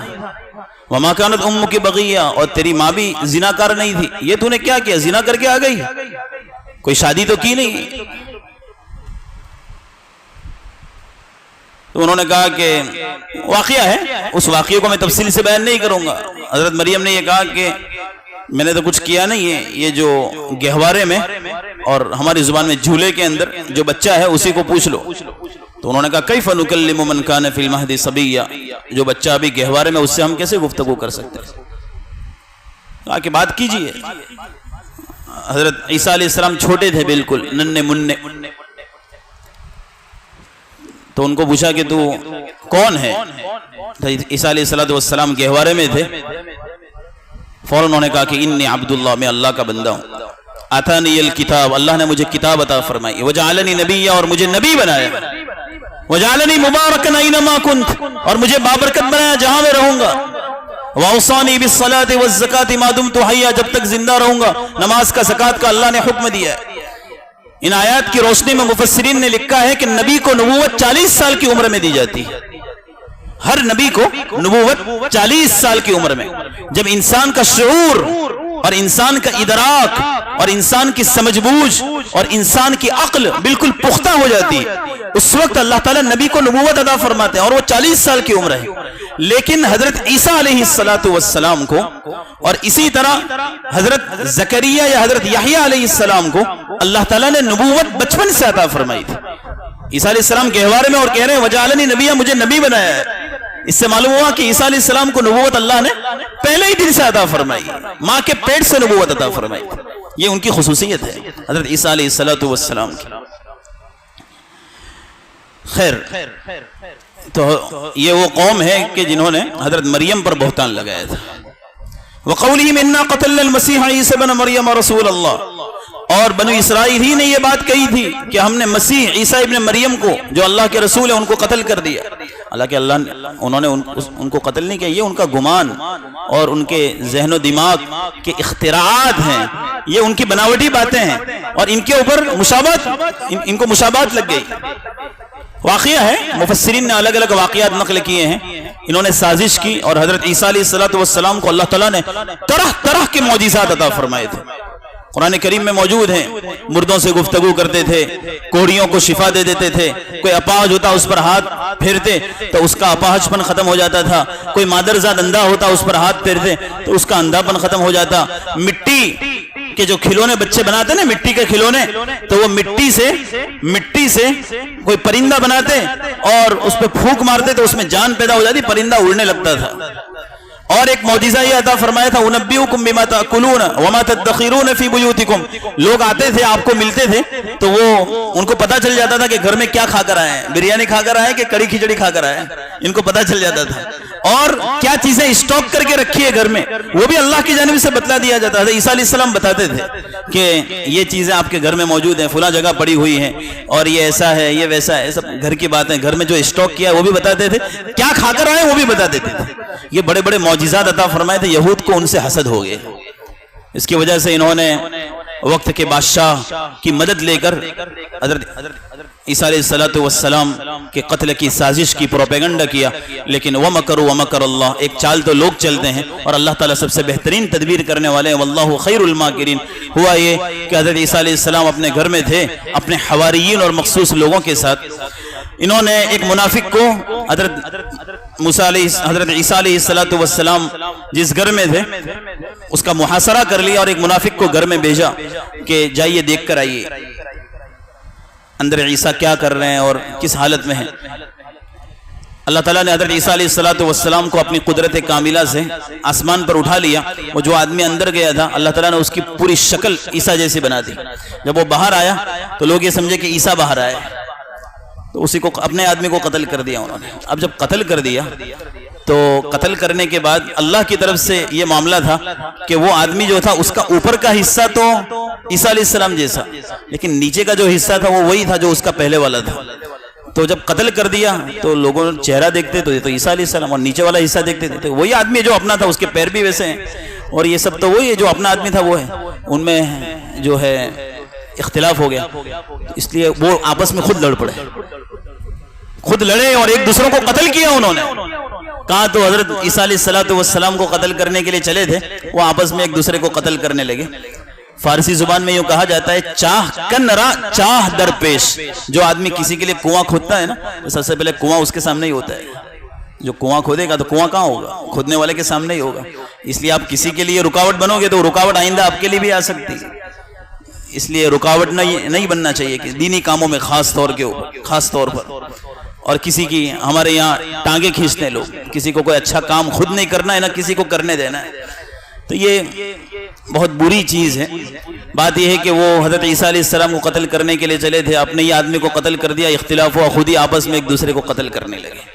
وما كانت امك بغيا، اور تیری ماں بھی زناکار نہیں تھی، یہ تو نے کیا کیا، زنا کر کے آ گئی، کوئی شادی تو کی نہیں۔ تو انہوں نے کہا کہ واقعہ ہے، اس واقعے کو میں تفصیل سے بیان نہیں کروں گا۔ حضرت مریم نے یہ کہا کہ میں نے تو کچھ کیا نہیں ہے، یہ جو گہوارے میں اور ہماری زبان میں جھولے کے اندر جو بچہ ہے اسی کو پوچھ لو۔ تو انہوں نے کہا کیف نکلم من کان فی المہد صبیا، جو بچہ ابھی گہوارے میں، اس سے ہم کیسے گفتگو کر سکتے ہیں؟ کہا کہ بات کیجئے۔ حضرت عیسیٰ علیہ السلام چھوٹے تھے بالکل، ننھے منھے، تو ان کو پوچھا کہ تو کون ہے؟ عیسیٰ علیہ السلام گہوارے میں تھے، فوراً انہوں نے کہا کہ انی عبداللہ، میں اللہ کا بندہ ہوں، آتانی الکتاب، اللہ نے مجھے کتاب عطا فرمائی، وجعلنی نبیا، اور مجھے نبی بنایا، وجعلنی مبارکا اینما کنت، اور مجھے بابرکت بنایا جہاں میں رہوں گا، واوصانی بالصلاۃ والزکاۃ ما دمت حیا، جب تک زندہ رہوں گا نماز کا زکوٰۃ کا اللہ نے حکم دیا ہے۔ ان آیات کی روشنی میں مفسرین نے لکھا ہے کہ نبی کو نبوت 40 سال کی عمر میں دی جاتی ہے، ہر نبی کو نبوت 40 سال کی عمر میں، جب انسان کا شعور اور انسان کا ادراک اور انسان کی سمجھ بوجھ اور انسان کی عقل بالکل پختہ ہو جاتی ہے، اس وقت اللہ تعالیٰ نبی کو نبوت عطا فرماتے ہیں، اور وہ 40 سال کی عمر ہے۔ لیکن حضرت عیسیٰ علیہ السلام کو، اور اسی طرح حضرت زکریا یا حضرت یحییٰ علیہ السلام کو اللہ تعالیٰ نے نبوت بچپن سے عطا فرمائی تھی۔ عیسیٰ علیہ السلام گہوارے میں اور کہہ رہے ہیں وجعلنی نبیا، مجھے نبی بنایا ہے۔ اس سے معلوم ہوا کہ عیسیٰ علیہ السلام کو نبوت اللہ نے پہلے ہی دن سے عطا فرمائی، ماں کے پیٹ سے نبوت عطا فرمائی، یہ ان کی خصوصیت ہے حضرت عیسیٰ علیہ السلام کی۔ خیر، تو یہ وہ قوم ہے کہ جنہوں نے حضرت مریم پر بہتان لگایا تھا۔ وَقَوْلِهِمْ إِنَّا قَتَلْنَا الْمَسِيحَ عِيسَى ابْنَ مَرْيَمَ رَسُولَ اللَّهِ، اور بنو اسرائیل ہی نے یہ بات کہی تھی کہ ہم نے مسیح عیسیٰ ابن مریم کو جو اللہ کے رسول ہیں ان کو قتل کر دیا، حالانکہ اللہ نے انہوں نے ان کو قتل نہیں کیا، یہ ان کا گمان اور ان کے ذہن و دماغ کے اختراعات ہیں، یہ ان کی بناوٹی باتیں ہیں، اور ان کے اوپر ان کو مشابہت لگ گئی۔ واقعہ ہے، مفسرین نے الگ الگ واقعات نقل کیے ہیں، انہوں نے سازش کی اور حضرت عیسیٰ علیہ السلام کو اللہ تعالیٰ نے طرح طرح کے معجزات عطا فرمائے تھے، قرآن کریم میں موجود ہیں۔ مردوں سے گفتگو کرتے تھے، کوڑیوں کو شفا دے دیتے تھے، کوئی اپاہج ہوتا اس پر ہاتھ پھیرتے تو اس کا اپاہج پن ختم ہو جاتا تھا، کوئی مادرزاد اندھا ہوتا اس پر ہاتھ پھیرتے تو اس کا اندھا پن ختم ہو جاتا۔ مٹی کے جو کھلونے بچے بناتے نا، مٹی کے کھلونے، تو وہ مٹی سے کوئی پرندہ بناتے اور اس پہ پھونک مارتے تو اس میں جان پیدا ہو جاتی، پرندہ اڑنے لگتا تھا۔ اور ایک معجزہ یہ عطا فرمایا تھا اُنَبِّئُكُم بِمَا تَأْكُلُونَ وَمَا تَدَّخِرُونَ فِي بُيُوتِكُم، لوگ آتے تھے آپ کو ملتے تھے تو وہ ان کو پتا چل جاتا تھا کہ گھر میں کیا کھا کر آئے ہیں، بریانی کھا کر آئے کہ کڑی کھچڑی کھا کر آئے، ان کو پتا چل جاتا تھا، اور کیا چیزیں اسٹاک کر کے رکھی ہے گھر میں وہ بھی اللہ کی جانب سے بتلا دیا جاتا تھا۔ عیسیٰ علیہ السلام بتاتے تھے کہ یہ چیزیں آپ کے گھر میں موجود ہیں، فلاں جگہ پڑی ہوئی ہیں، اور یہ ایسا ہے، یہ ویسا ہے، سب گھر کی باتیں، گھر میں جو اسٹاک کیا ہے وہ بھی بتاتے تھے، کیا کھا کر آئے وہ بھی بتا دیتے تھے۔ یہ بڑے بڑے معجزات عطا فرمائے تھے، یہود کو ان سے حسد ہو گئے، اس کی وجہ سے انہوں نے وقت کے بادشاہ کی مدد لے کر حضرت عیسیٰ علیہ السلام کے قتل کی سازش کی، پروپیگنڈا کیا، لیکن وَمَكَرُوا وَمَكَرَ اللَّهُ، ایک چال تو لوگ چلتے ہیں اور اللہ تعالیٰ سب سے بہترین تدبیر کرنے والے ہیں، وَاللَّهُ خَيْرُ الْمَاكِرِينَ۔ ہوا یہ کہ حضرت عیسیٰ علیہ السلام اپنے گھر میں تھے اپنے حواریین اور مخصوص لوگوں کے ساتھ، انہوں نے ایک منافق کو حضرت عیسیٰ علیہ السلام جس گھر میں تھے اس کا محاصرہ کر لیا، اور ایک منافق کو گھر میں بھیجا کہ جائیے دیکھ کر آئیے اندر عیسیٰ کیا کر رہے ہیں اور کس حالت میں ہیں۔ اللہ تعالیٰ نے حضرت عیسیٰ علیہ السلام کو اپنی قدرت کاملہ سے آسمان پر اٹھا لیا، وہ جو آدمی اندر گیا تھا اللہ تعالیٰ نے اس کی پوری شکل عیسیٰ جیسی بنا دی۔ جب وہ باہر آیا تو لوگ یہ سمجھے کہ عیسیٰ باہر آئے، تو اسی کو اپنے آدمی کو قتل کر دیا انہوں نے۔ اب جب قتل کر دیا تو قتل کرنے کے بعد اللہ کی طرف سے یہ معاملہ تھا کہ وہ آدمی جو تھا اس کا اوپر کا حصہ تو عیسیٰ علیہ السلام جیسا، لیکن نیچے کا جو حصہ تھا وہ وہی تھا جو اس کا پہلے والا تھا۔ تو جب قتل کر دیا تو لوگوں نے چہرہ دیکھتے تو یہ تو عیسیٰ علیہ السلام، اور نیچے والا حصہ دیکھتے تھے تو وہی آدمی جو اپنا تھا، اس کے پیر بھی ویسے ہیں اور یہ سب تو وہی ہے جو اپنا آدمی تھا وہ ہے، ان میں جو ہے اختلاف ہو گیا، اس لیے وہ آپس میں خود لڑ پڑے، خود لڑے اور ایک دوسروں کو قتل کیا انہوں نے۔ کہاں تو حضرت عیسیٰ علیہ السلام کو قتل کرنے کے لیے چلے تھے، وہ آپس میں ایک دوسرے کو قتل کرنے لگے۔ فارسی زبان میں یوں کہا جاتا ہے چاہ کن را چاہ در پیش۔ جو آدمی کسی کے لیے کنواں کھودتا ہے نا، تو سب سے پہلے کنواں اس کے سامنے ہی ہوتا ہے۔ جو کنواں کھودے گا تو کنواں کہاں ہوگا؟ کھودنے والے کے سامنے ہی ہوگا۔ اس لیے آپ کسی کے لیے رکاوٹ بنو گے تو رکاوٹ آئندہ آپ کے لیے بھی آ سکتی ہے۔ اس لیے رکاوٹ نہیں بننا چاہیے کہ دینی کاموں میں خاص طور پر۔ اور کسی کی ہمارے یہاں ٹانگیں کھینچتے ہیں لوگ، کسی کو کوئی اچھا کام خود نہیں کرنا ہے نہ کسی کو کرنے دینا ہے، تو یہ بہت بری چیز ہے۔ بات یہ ہے کہ وہ حضرت عیسیٰ علیہ السلام کو قتل کرنے کے لیے چلے تھے، اپنے ہی آدمی کو قتل کر دیا، اختلاف ہوا، خود ہی آپس میں ایک دوسرے کو قتل کرنے لگے۔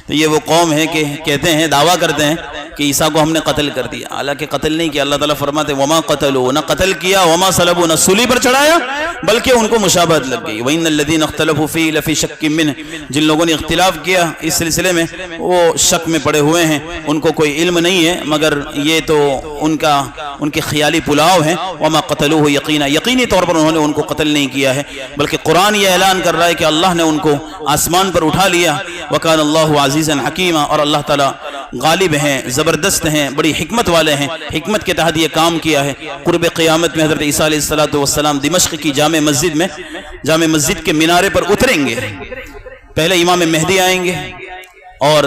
تو یہ وہ قوم ہے کہ کہتے ہیں، دعویٰ کرتے ہیں کہ عیسیٰ کو ہم نے قتل کر دیا، حالانکہ قتل نہیں کیا۔ اللہ تعالیٰ فرماتے وما قتلوا، نہ قتل کیا، وما صلبوا، نہ سولی پر چڑھایا، بلکہ ان کو مشابہت لگ گئی۔ وَإِنَّ الَّذِينَ اخْتَلَفُوا فِيهِ لَفِي شَكٍّ مِّنْهُ، جن لوگوں نے اختلاف کیا اس سلسلے میں وہ شک میں پڑے ہوئے ہیں، ان کو کوئی علم نہیں ہے، مگر یہ تو ان کے خیالی پلاؤ ہیں۔ وما قتلوه یقینا، یقینی طور پر انہوں نے ان کو قتل نہیں کیا ہے، بلکہ قرآن یہ اعلان کر رہا ہے کہ اللہ نے ان کو آسمان پر اٹھا لیا۔ وَكَانَ اللَّهُ عَزِيزًا حَكِيمًا، اور اللہ تعالیٰ غالب ہیں، زبردست ہیں، بڑی حکمت والے ہیں، حکمت کے تحت یہ کام کیا ہے۔ قرب قیامت میں حضرت عیسیٰ علیہ السلام دمشق کی جامع مسجد کے مینارے پر اتریں گے۔ پہلے امام مہدی آئیں گے اور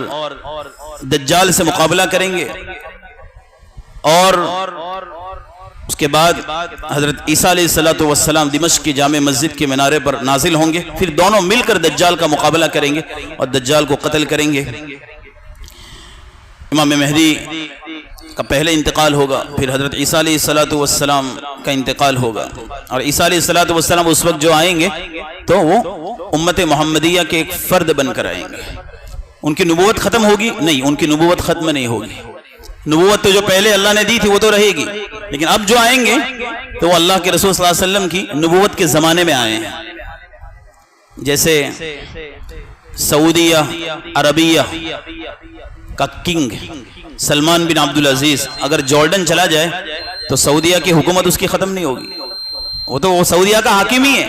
دجال سے مقابلہ کریں گے، اور اس کے بعد حضرت عیسیٰ علیہ السلام دمشق کی جامع مسجد کے مینارے پر نازل ہوں گے، پھر دونوں مل کر دجال کا مقابلہ کریں گے اور دجال کو قتل کریں گے۔ امام مہدی کا پہلے انتقال ہوگا، پھر حضرت عیسیٰ علیہ السلام کا انتقال ہوگا، اور عیسیٰ علیہ السلام اس وقت جو آئیں گے تو وہ امت محمدیہ کے ایک فرد بن کر آئیں گے۔ ان کی نبوت ختم ہوگی؟ نہیں، ان کی نبوت ختم نہیں ہوگی۔ نبوت تو جو پہلے اللہ نے دی تھی وہ تو رہے گی، لیکن اب جو آئیں گے تو وہ اللہ کے رسول صلی اللہ علیہ وسلم کی نبوت کے زمانے میں آئے ہیں۔ جیسے سعودیہ عربیہ کا کنگ سلمان بن عبدالعزیز اگر جارڈن چلا جائے تو سعودیہ کی حکومت اس کی ختم نہیں ہوگی، وہ تو سعودیہ کا حاکم ہی ہے،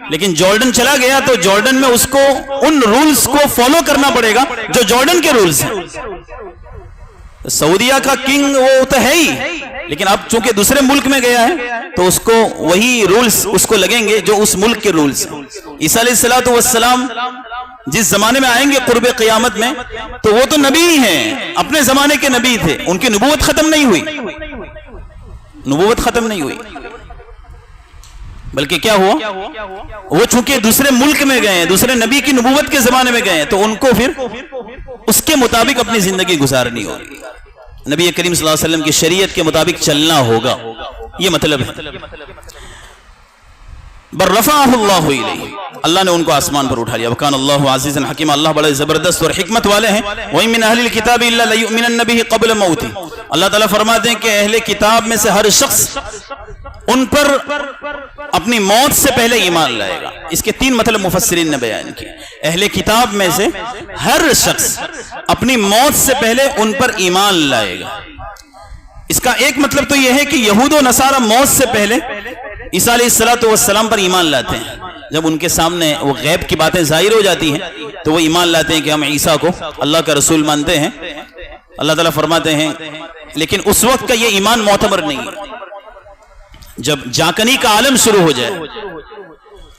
لیکن جارڈن چلا گیا تو جارڈن میں اس کو ان رولز کو فالو کرنا پڑے گا جو جارڈن کے رولز ہیں۔ سعودیہ کا کنگ وہ تو ہے ہی، لیکن اب چونکہ دوسرے ملک میں گیا ہے تو اس کو وہی رولز اس کو لگیں گے جو اس ملک کے رولز ہیں۔ عیسیٰ علیہ السلام جس زمانے میں آئیں گے قرب قیامت میں تو وہ تو نبی ہیں، اپنے زمانے کے نبی تھے، ان کی نبوت ختم نہیں ہوئی، نبوت ختم نہیں ہوئی، بلکہ کیا ہوا، وہ چونکہ دوسرے ملک میں گئے ہیں، دوسرے نبی کی نبوت کے زمانے میں گئے ہیں، تو ان کو پھر اس کے مطابق اپنی زندگی گزارنی ہوگی، نبی کریم صلی اللہ علیہ وسلم کی شریعت کے مطابق چلنا ہوگا، یہ مطلب ہے۔ بر رفعہ اللہ الیہ، اللہ نے ان کو آسمان پر اٹھا لیا۔ وکان اللہ عزیزا حکیما، اللہ بڑے زبردست اور حکمت والے ہیں۔ وَإِن مِّنْ أَهْلِ الْكِتَابِ إِلَّا لَيُؤْمِنَنَّ بِهِ قَبْلَ مَوْتِهِ، اللہ تعالیٰ فرماتے ہیں کہ اہل کتاب میں سے ہر شخص ان پر اپنی موت سے پہلے ایمان لائے گا۔ اس کے تین مطلب مفسرین نے بیان کیے۔ اہل کتاب میں سے ہر شخص اپنی موت سے پہلے ان پر ایمان لائے گا۔ اس کا ایک مطلب تو یہ ہے کہ یہود و نصارہ موت سے پہلے عیسیٰ علیہ السلام پر ایمان لاتے ہیں، جب ان کے سامنے وہ غیب کی باتیں ظاہر ہو جاتی ہیں تو وہ ایمان لاتے ہیں کہ ہم عیسیٰ کو اللہ کا رسول مانتے ہیں۔ اللہ تعالیٰ فرماتے ہیں لیکن اس وقت کا یہ ایمان معتبر نہیں ہے، جب جاکنی کا عالم شروع ہو جائے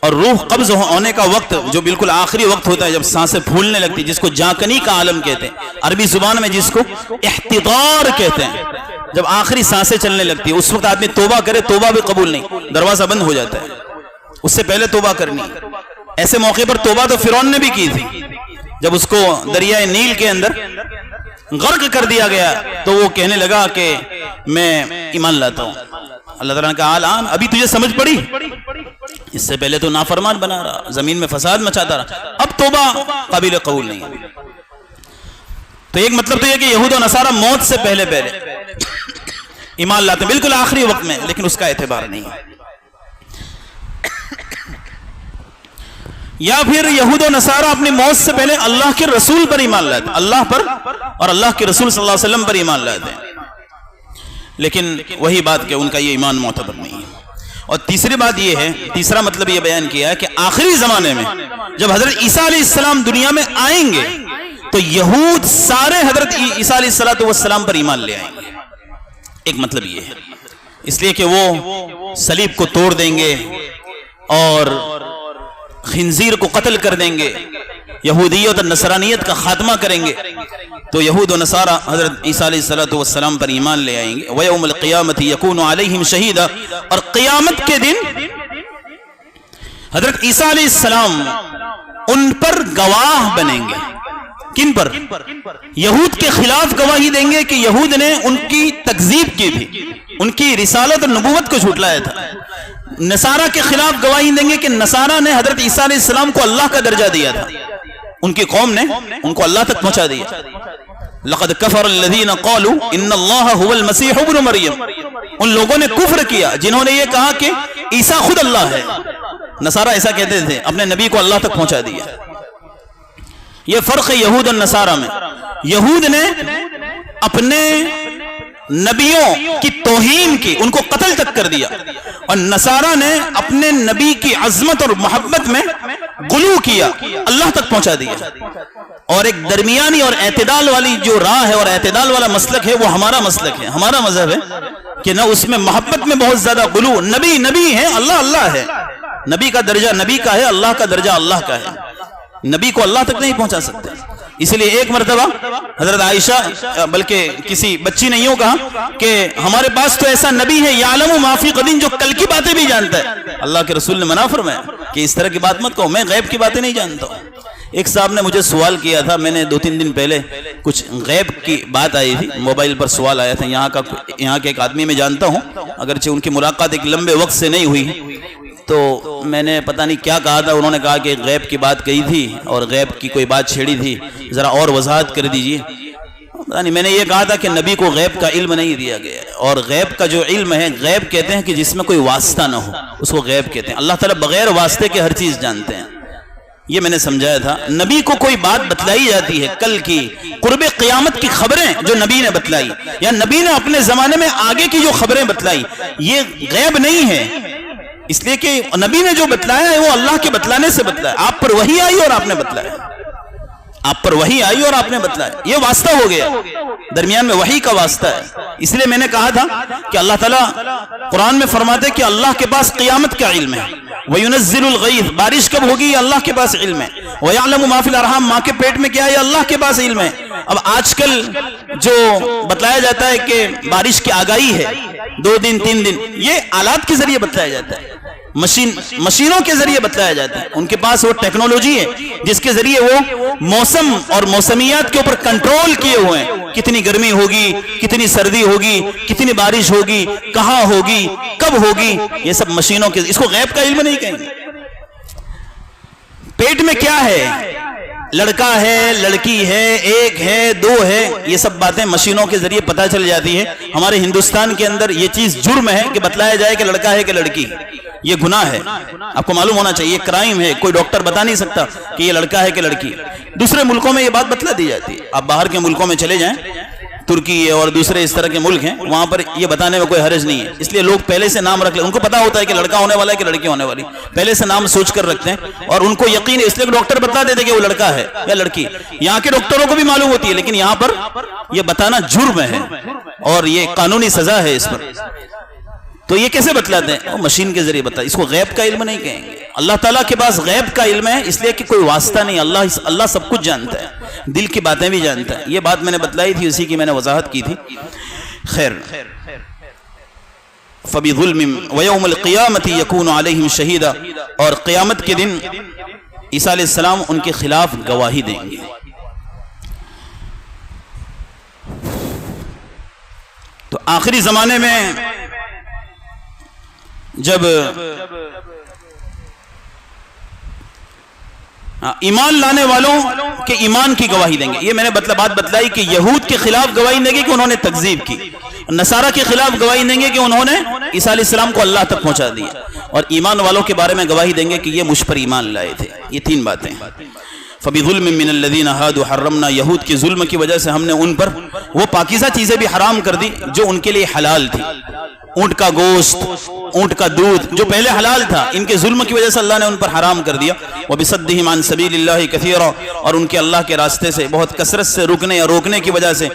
اور روح قبض ہونے کا وقت جو بالکل آخری وقت ہوتا ہے، جب سانسیں پھولنے لگتی، جس کو جاکنی کا عالم کہتے ہیں، عربی زبان میں جس کو احتضار کہتے ہیں، جب آخری سانسیں چلنے لگتی ہے اس وقت آدمی توبہ کرے، توبہ بھی قبول نہیں، دروازہ بند ہو جاتا ہے، اس سے پہلے توبہ کرنی۔ ایسے موقع پر توبہ تو فرعون نے بھی کی تھی، جب اس کو دریائے نیل کے اندر غرق کر دیا گیا تو وہ کہنے لگا کہ میں ایمان لاتا ہوں۔ اللہ تعالیٰ نے کہا الان ابھی تجھے سمجھ پڑی، اس سے پہلے تو نافرمان بنا رہا، زمین میں فساد مچاتا رہا، اب توبہ قابل قبول نہیں ہے۔ تو ایک مطلب تو یہ کہ یہود و نصارہ موت سے پہلے ایمان لاتے ہیں، بالکل آخری وقت میں، لیکن اس کا اعتبار نہیں ہے۔ یا پھر یہود و نصارہ اپنی موت سے پہلے اللہ کے رسول پر ایمان لاتے ہیں، اللہ پر اور اللہ کے رسول صلی اللہ علیہ وسلم پر ایمان لاتے ہیں، لیکن وہی بات کہ ان کا یہ ایمان معتبر نہیں ہے۔ اور تیسری بات یہ ہے، تیسرا مطلب یہ بیان کیا ہے کہ آخری زمانے میں جب حضرت عیسیٰ علیہ السلام دنیا میں آئیں گے تو یہود سارے حضرت عیسیٰ علیہ السلام پر ایمان لے آئیں گے. ایک مطلب یہ ہے، اس لیے کہ وہ صلیب کو توڑ دیں گے اور خنزیر کو قتل کر دیں گے، یہودیت اور نصرانیت کا خاتمہ کریں گے. تو یہود و نصارہ حضرت عیسیٰ علیہ السلام پر ایمان لے آئیں گے. وَيَوْمَ الْقِيَامَةِ يَكُونُ عَلَيْهِمْ شَهِيدًا، اور قیامت کے دن حضرت عیسیٰ علیہ السلام ان پر گواہ بنیں گے. کن پر؟ یہود کے خلاف گواہی دیں گے کہ یہود نے ان کی تکذیب کی تھی، ان کی رسالت اور نبوت کو جھٹلایا تھا. نصارہ کے خلاف گواہی دیں گے کہ نصارہ نے حضرت عیسیٰ علیہ السلام کو اللہ کا درجہ دیا تھا، ان کی قوم نے ان کو اللہ تک پہنچا دیا. لقد کفر الذین قالوا ان اللہ هو المسیح ابن مریم، ان لوگوں نے کفر کیا جنہوں نے یہ کہا کہ عیسیٰ خود اللہ ہے. نصارہ ایسا کہتے تھے، اپنے نبی کو اللہ تک پہنچا دیا. یہ فرق ہے یہود اور نصارہ میں. یہود نے اپنے نبیوں کی توہین کی، ان کو قتل تک کر دیا، اور نصارہ نے اپنے نبی کی عظمت اور محبت میں غلو کیا، اللہ تک پہنچا دیا. اور ایک درمیانی اور اعتدال والی جو راہ ہے اور اعتدال والا مسلک ہے وہ ہمارا مسلک ہے، ہمارا مذہب ہے کہ نہ اس میں محبت میں بہت زیادہ غلو. نبی نبی ہے، اللہ اللہ ہے. نبی کا درجہ نبی کا ہے، اللہ کا درجہ اللہ کا ہے. نبی کو اللہ تک نہیں پہنچا سکتے. اس لیے ایک مرتبہ حضرت عائشہ، بلکہ کسی بچی نے یوں کہا کہ ہمارے پاس تو ایسا نبی ہے یعلم ما فی غد، جو کل کی باتیں بھی جانتا ہے. اللہ کے رسول نے منع فرمایا کہ اس طرح کی بات مت کہو، میں غیب کی باتیں نہیں جانتا ہوں. ایک صاحب نے مجھے سوال کیا تھا، میں نے 2-3 دن پہلے کچھ غیب کی بات آئی تھی، موبائل پر سوال آیا تھا. یہاں کے ایک آدمی میں جانتا ہوں، اگرچہ ان کی ملاقات ایک لمبے وقت سے نہیں ہوئی، تو میں نے پتہ نہیں کیا کہا تھا. انہوں نے کہا کہ غیب کی بات کہی تھی اور غیب کی کوئی بات چھیڑی تھی، ذرا اور وضاحت کر دیجئے. پتہ نہیں، میں نے یہ کہا تھا کہ نبی کو غیب کا علم نہیں دیا گیا، اور غیب کا جو علم ہے، غیب کہتے ہیں کہ جس میں کوئی واسطہ نہ ہو، اس کو غیب کہتے ہیں. اللہ تعالیٰ بغیر واسطے کے ہر چیز جانتے ہیں. یہ میں نے سمجھایا تھا. نبی کو کوئی بات بتلائی جاتی ہے کل کی، قرب قیامت کی خبریں جو نبی نے بتلائی، یا نبی نے اپنے زمانے میں آگے کی جو خبریں بتلائی، یہ غیب نہیں ہے. اس لیے کہ نبی نے جو بتلایا ہے وہ اللہ کے بتلانے سے بتلایا. آپ پر وحی آئی اور آپ نے بتلایا، آپ پر وحی آئی اور آپ نے بتلایا. یہ واسطہ ہو گیا، درمیان میں وحی کا واسطہ ہے. اس لیے میں نے کہا تھا کہ اللہ تعالیٰ قرآن میں فرماتے کہ اللہ کے پاس قیامت کا علم ہے. وَيُنَزِّلُ الْغَيْثَ، بارش کب ہوگی یہ اللہ کے پاس علم ہے. وَيَعْلَمُ مَا فِي الْأَرْحَامِ، ماں کے پیٹ میں کیا ہے یہ اللہ کے پاس علم ہے. اب آج کل جو بتلایا جاتا ہے کہ بارش کی آگاہی ہے 2 دن 3 دن، یہ آلات کے ذریعے بتلایا جاتا ہے، مشینوں کے ذریعے بتلایا جاتا ہے. ان کے پاس وہ ٹیکنالوجی ہے جس کے ذریعے وہ موسم اور موسمیات کے اوپر کنٹرول کیے ہوئے ہیں. کتنی گرمی ہوگی، کتنی سردی ہوگی، کتنی بارش ہوگی، کہاں ہوگی، کب ہوگی، یہ سب مشینوں کے. اس کو غیب کا علم نہیں کہیں گے. پیٹ میں کیا ہے، لڑکا ہے، لڑکی ہے، 1 ہے، 2 ہے، یہ سب باتیں مشینوں کے ذریعے پتہ چل جاتی ہے. ہمارے ہندوستان کے اندر یہ چیز جرم ہے کہ بتلایا جائے کہ لڑکا ہے کہ لڑکی. یہ گناہ ہے، آپ کو معلوم ہونا چاہیے، کرائم ہے. کوئی ڈاکٹر بتا نہیں سکتا کہ یہ لڑکا ہے کہ لڑکی. دوسرے ملکوں میں یہ بات بتلا دی جاتی ہے. آپ باہر کے ملکوں میں چلے جائیں، ترکی اور دوسرے اس طرح کے ملک ہیں، وہاں پر یہ بتانے میں کوئی حرج نہیں ہے. اس لیے لوگ پہلے سے نام رکھ لیں. ان کو پتا ہوتا ہے کہ لڑکا ہونے والا ہے کہ لڑکی ہونے والی، پہلے سے نام سوچ کر رکھتے ہیں. اور ان کو یقین ہے، اس لیے ڈاکٹر بتا دیتے کہ وہ لڑکا ہے یا لڑکی. یہاں کے ڈاکٹروں کو بھی معلوم ہوتی ہے، لیکن یہاں پر یہ بتانا جرم ہے اور یہ قانونی سزا ہے اس پر. تو یہ کیسے بتلاتے ہیں؟ وہ مشین کے ذریعے بتاتے. اس کو غیب کا علم نہیں کہیں گے. اللہ تعالیٰ کے پاس غیب کا علم ہے، اس لیے کہ کوئی واسطہ نہیں. اللہ سب کچھ جانتا ہے، دل کی باتیں بھی جانتا ہے. یہ بات میں نے بتلائی تھی، اسی کی میں نے وضاحت کی تھی. خیر، فَبِظُلْمٍ وَيَوْمَ الْقِيَامَةِ يَكُونُ عَلَيْهِمْ شَهِيدًا، اور قیامت کے دن عیسیٰ علیہ السلام ان کے خلاف گواہی دیں گے. تو آخری زمانے میں جب ایمان لانے والوں کے ایمان کی گواہی دیں گے. یہ میں نے بات بتلائی کہ یہود کے خلاف گواہی دیں گے کہ انہوں نے تکذیب کی، نصارہ کے خلاف گواہی دیں گے کہ انہوں نے عیسیٰ علیہ السلام کو اللہ تک پہنچا دیا، اور ایمان والوں کے بارے میں گواہی دیں گے کہ یہ مجھ پر ایمان لائے تھے. یہ 3 باتیں. فَبِظُلْمٍ مِّنَ الَّذِينَ هَادُوا حَرَّمْنَا، یہود کے ظلم کی وجہ سے ہم نے ان پر وہ پاکیزہ چیزیں بھی حرام کر دی جو ان کے لیے حلال تھی. اونٹ کا گوشت، اونٹ کا دودھ جو پہلے حلال تھا، ان کے ظلم کی وجہ سے اللہ نے ان پر حرام کر دیا. وَبِصَدِّهِمْ عَنْ سَبِيلِ اللَّهِ كَثِيرًا، اور ان کے اللہ کے راستے سے بہت کثرت سے رکنے یا روکنے کی وجہ سے،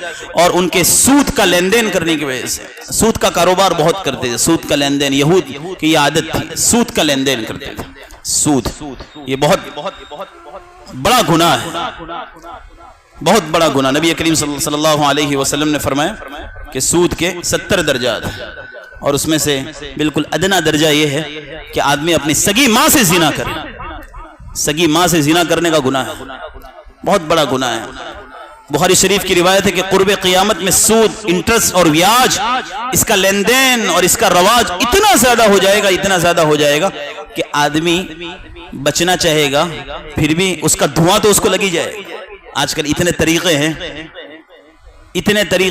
اور ان کے سود کا لین دین کرنے کی وجہ سے. سود کا کاروبار بہت کرتے تھے، سود کا لین دین یہود کی یہ عادت تھی، سود کا لین دین کرتے تھے. سود یہ بہت بڑا گناہ ہے، بہت بڑا گناہ. نبی کریم صلی اللہ علیہ وسلم نے فرمایا کہ سود کے 70 درجات ہیں، اور اس میں سے بالکل ادنا درجہ یہ ہے کہ آدمی اپنی سگی ماں سے زنا کرے. سگی ماں سے زنا کرنے کا گناہ ہے، بہت بڑا گناہ ہے. بخاری شریف کی روایت ہے کہ قرب قیامت میں سود، انٹرسٹ اور بیاج، اس کا لین دین اور اس کا رواج اتنا زیادہ ہو جائے گا، اتنا زیادہ ہو جائے گا کہ آدمی بچنا چاہے گا پھر بھی اس کا دھواں تو اس کو لگی جائے گا. آج کل اتنے طریقے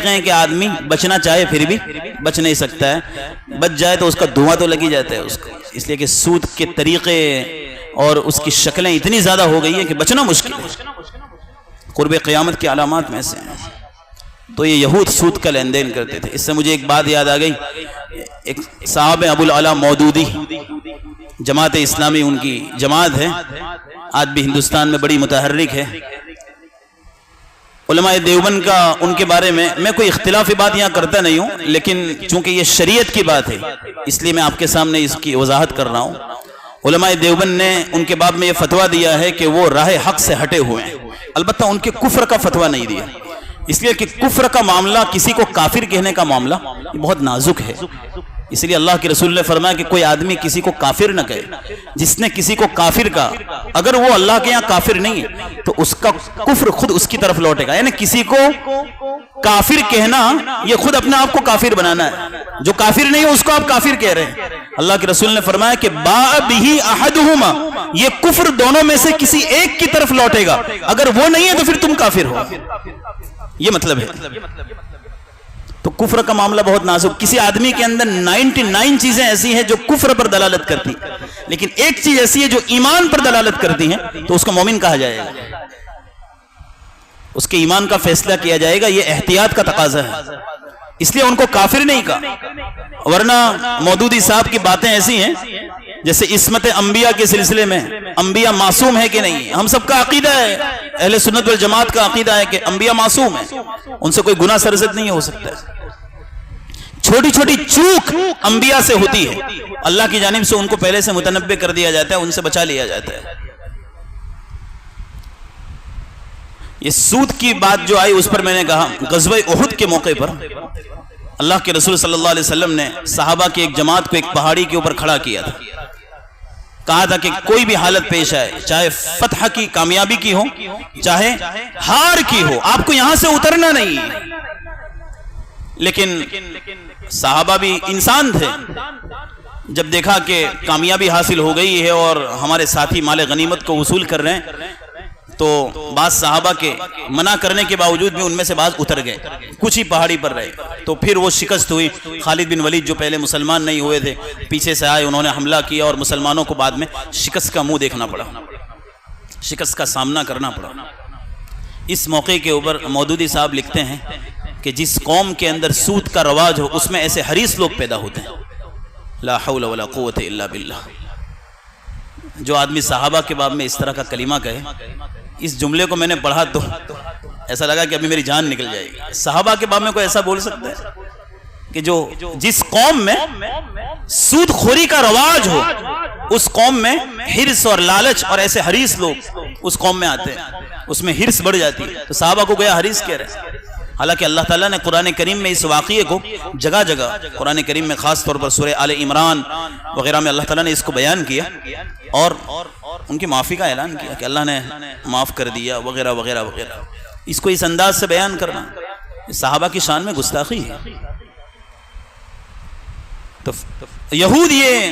ہیں کہ آدمی بچنا چاہے پھر بھی بچ نہیں سکتا ہے. بچ جائے تو اس کا دھواں تو لگی جاتا ہے اس کو. اس لیے کہ سود کے طریقے اور اس کی شکلیں اتنی زیادہ ہو گئی ہیں کہ بچنا مشکل ہے. قرب قیامت کی علامات میں سے ہیں. تو یہ یہود سود کا لین دین کرتے تھے. اس سے مجھے ایک بات یاد آ گئی. ایک صاحب ابو العلا مودودی، جماعت اسلامی ان کی جماعت ہے، آج بھی ہندوستان میں بڑی متحرک ہے. علماء دیوبند کا ان کے بارے میں کوئی اختلافی بات یہاں کرتا نہیں ہوں، لیکن چونکہ یہ شریعت کی بات ہے اس لیے میں آپ کے سامنے اس کی وضاحت کر رہا ہوں. علماء دیوبند نے ان کے باب میں یہ فتویٰ دیا ہے کہ وہ راہ حق سے ہٹے ہوئے ہیں. البتہ ان کے کفر کا فتویٰ نہیں دیا، اس لیے کہ کفر کا معاملہ، کسی کو کافر کہنے کا معاملہ بہت نازک ہے. اس لیے اللہ کے رسول نے فرمایا کہ کوئی آدمی کسی کو کافر نہ کہے. جس نے کسی کو کافر کہا اگر وہ اللہ کے یہاں کافر نہیں ہے تو اس کا کفر خود اس کی طرف لوٹے گا. یعنی کسی کو کافر کہنا یہ خود اپنے آپ کو کافر بنانا ہے. جو کافر نہیں ہے اس کو آپ کافر کہہ رہے ہیں. اللہ کے رسول نے فرمایا کہ باء بہ احدہما، یہ کفر دونوں میں سے کسی ایک کی طرف لوٹے گا. اگر وہ نہیں ہے تو پھر تم کافر ہو. یہ مطلب ہے. تو کفر کا معاملہ بہت نازک. کسی آدمی کے اندر 99 چیزیں ایسی ہیں جو کفر پر دلالت کرتی، لیکن ایک چیز ایسی ہے جو ایمان پر دلالت کرتی ہیں، تو اس کو مومن کہا جائے گا. اس کے ایمان کا فیصلہ کیا جائے گا. یہ احتیاط کا تقاضا ہے، اس لیے ان کو کافر نہیں کہا. ورنہ مودودی صاحب کی باتیں ایسی ہیں جیسے عصمت انبیاء کے سلسلے میں انبیاء معصوم ہے کہ نہیں. ہم سب کا عقیدہ ہے، اہل سنت والجماعت کا عقیدہ ہے کہ انبیاء معصوم ہیں، ان سے کوئی گناہ سرزد نہیں ہو سکتا. چھوٹی چھوٹی چوک انبیاء سے ہوتی ہے، اللہ کی جانب سے ان کو پہلے سے متنبع کر دیا جاتا ہے، ان سے بچا لیا جاتا ہے. یہ سود کی بات جو آئی اس پر میں نے کہا غزوہ احد کے موقع پر اللہ کے رسول صلی اللہ علیہ وسلم نے صحابہ کی ایک جماعت کو ایک پہاڑی کے اوپر کھڑا کیا تھا. کہا تھا کہ کوئی بھی حالت پیش آئے، چاہے فتح کی، کامیابی کی ہو، چاہے ہار کی ہو، آپ کو یہاں سے اترنا نہیں. لیکن صحابہ بھی انسان تھے. جب دیکھا کہ کامیابی حاصل ہو گئی ہے اور ہمارے ساتھی مال غنیمت کو وصول کر رہے ہیں، تو بعض صحابہ کے منع کرنے کے باوجود بھی ان میں سے بعض اتر گئے، کچھ ہی پہاڑی پر رہے. تو پھر وہ شکست ہوئی. خالد بن ولید جو پہلے مسلمان نہیں ہوئے تھے، پیچھے سے آئے، انہوں نے حملہ کیا اور مسلمانوں کو بعد میں شکست کا منہ دیکھنا پڑا، شکست کا سامنا کرنا پڑا. اس موقع کے اوپر مودودی صاحب لکھتے ہیں کہ جس قوم کے اندر سود کا رواج ہو اس میں ایسے حریص لوگ پیدا ہوتے ہیں. لا حول ولا قوت الا باللہ. جو آدمی صحابہ کے باب میں اس طرح کا کلمہ کہے، اس جملے کو میں نے پڑھا تو ایسا لگا کہ ابھی میری جان نکل جائے گی. صحابہ کے باب میں کوئی ایسا بول سکتا ہے کہ جو جس قوم میں سود خوری کا رواج ہو اس قوم میں حرص اور لالچ اور ایسے حریص لوگ اس قوم میں آتے ہیں، اس میں حرص بڑھ جاتی ہے. تو صحابہ کو گویا حریص کہہ رہے ہیں. حالانکہ اللہ تعالیٰ نے قرآن کریم میں اس واقعے کو جگہ جگہ، قرآن کریم میں خاص طور پر سورہ آل عمران وغیرہ میں اللہ تعالیٰ نے اس کو بیان کیا اور ان کی معافی کا اعلان کیا کہ اللہ نے معاف کر دیا وغیرہ وغیرہ وغیرہ. اس کو اس انداز سے بیان کرنا صحابہ کی شان میں گستاخی ہے. تو یہود یہ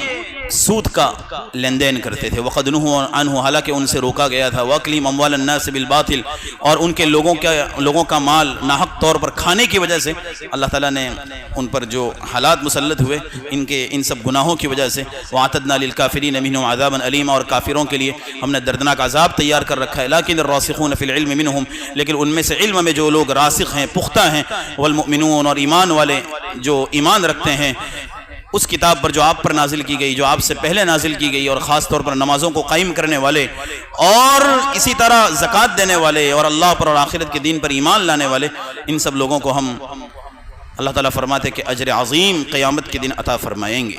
سود کا لین دین کرتے تھے. وَقَدْ نُهُوا عَنْهُ، حالانکہ ان سے روکا گیا تھا. وَأَكْلِهِمْ أَمْوَالَ النَّاسِ بِالْبَاطِلِ، اور ان کے لوگوں کا مال ناحق طور پر کھانے کی وجہ سے اللہ تعالیٰ نے ان پر جو حالات مسلط ہوئے ان سب گناہوں کی وجہ سے. وَأَعْتَدْنَا لِلْكَافِرِينَ مِنْهُمْ عَذَابًا أَلِيمًا، اور کافروں کے لیے ہم نے دردناک عذاب تیار کر رکھا ہے. لَكِنِ الرَّاسِخُونَ فِي الْعِلْمِ مِنْهُمْ، لیکن ان میں سے علم میں جو لوگ راسخ ہیں، پختہ ہیں، وَالْمُؤْمِنُونَ، اور ایمان والے جو ایمان رکھتے ہیں، اس کتاب پر جو آپ پر نازل کی گئی، جو آپ سے پہلے نازل کی گئی، اور خاص طور پر نمازوں کو قائم کرنے والے اور اسی طرح زکوٰۃ دینے والے اور اللہ پر اور آخرت کے دین پر ایمان لانے والے، ان سب لوگوں کو ہم اللہ تعالیٰ فرماتے کہ اجر عظیم قیامت کے دن عطا فرمائیں گے۔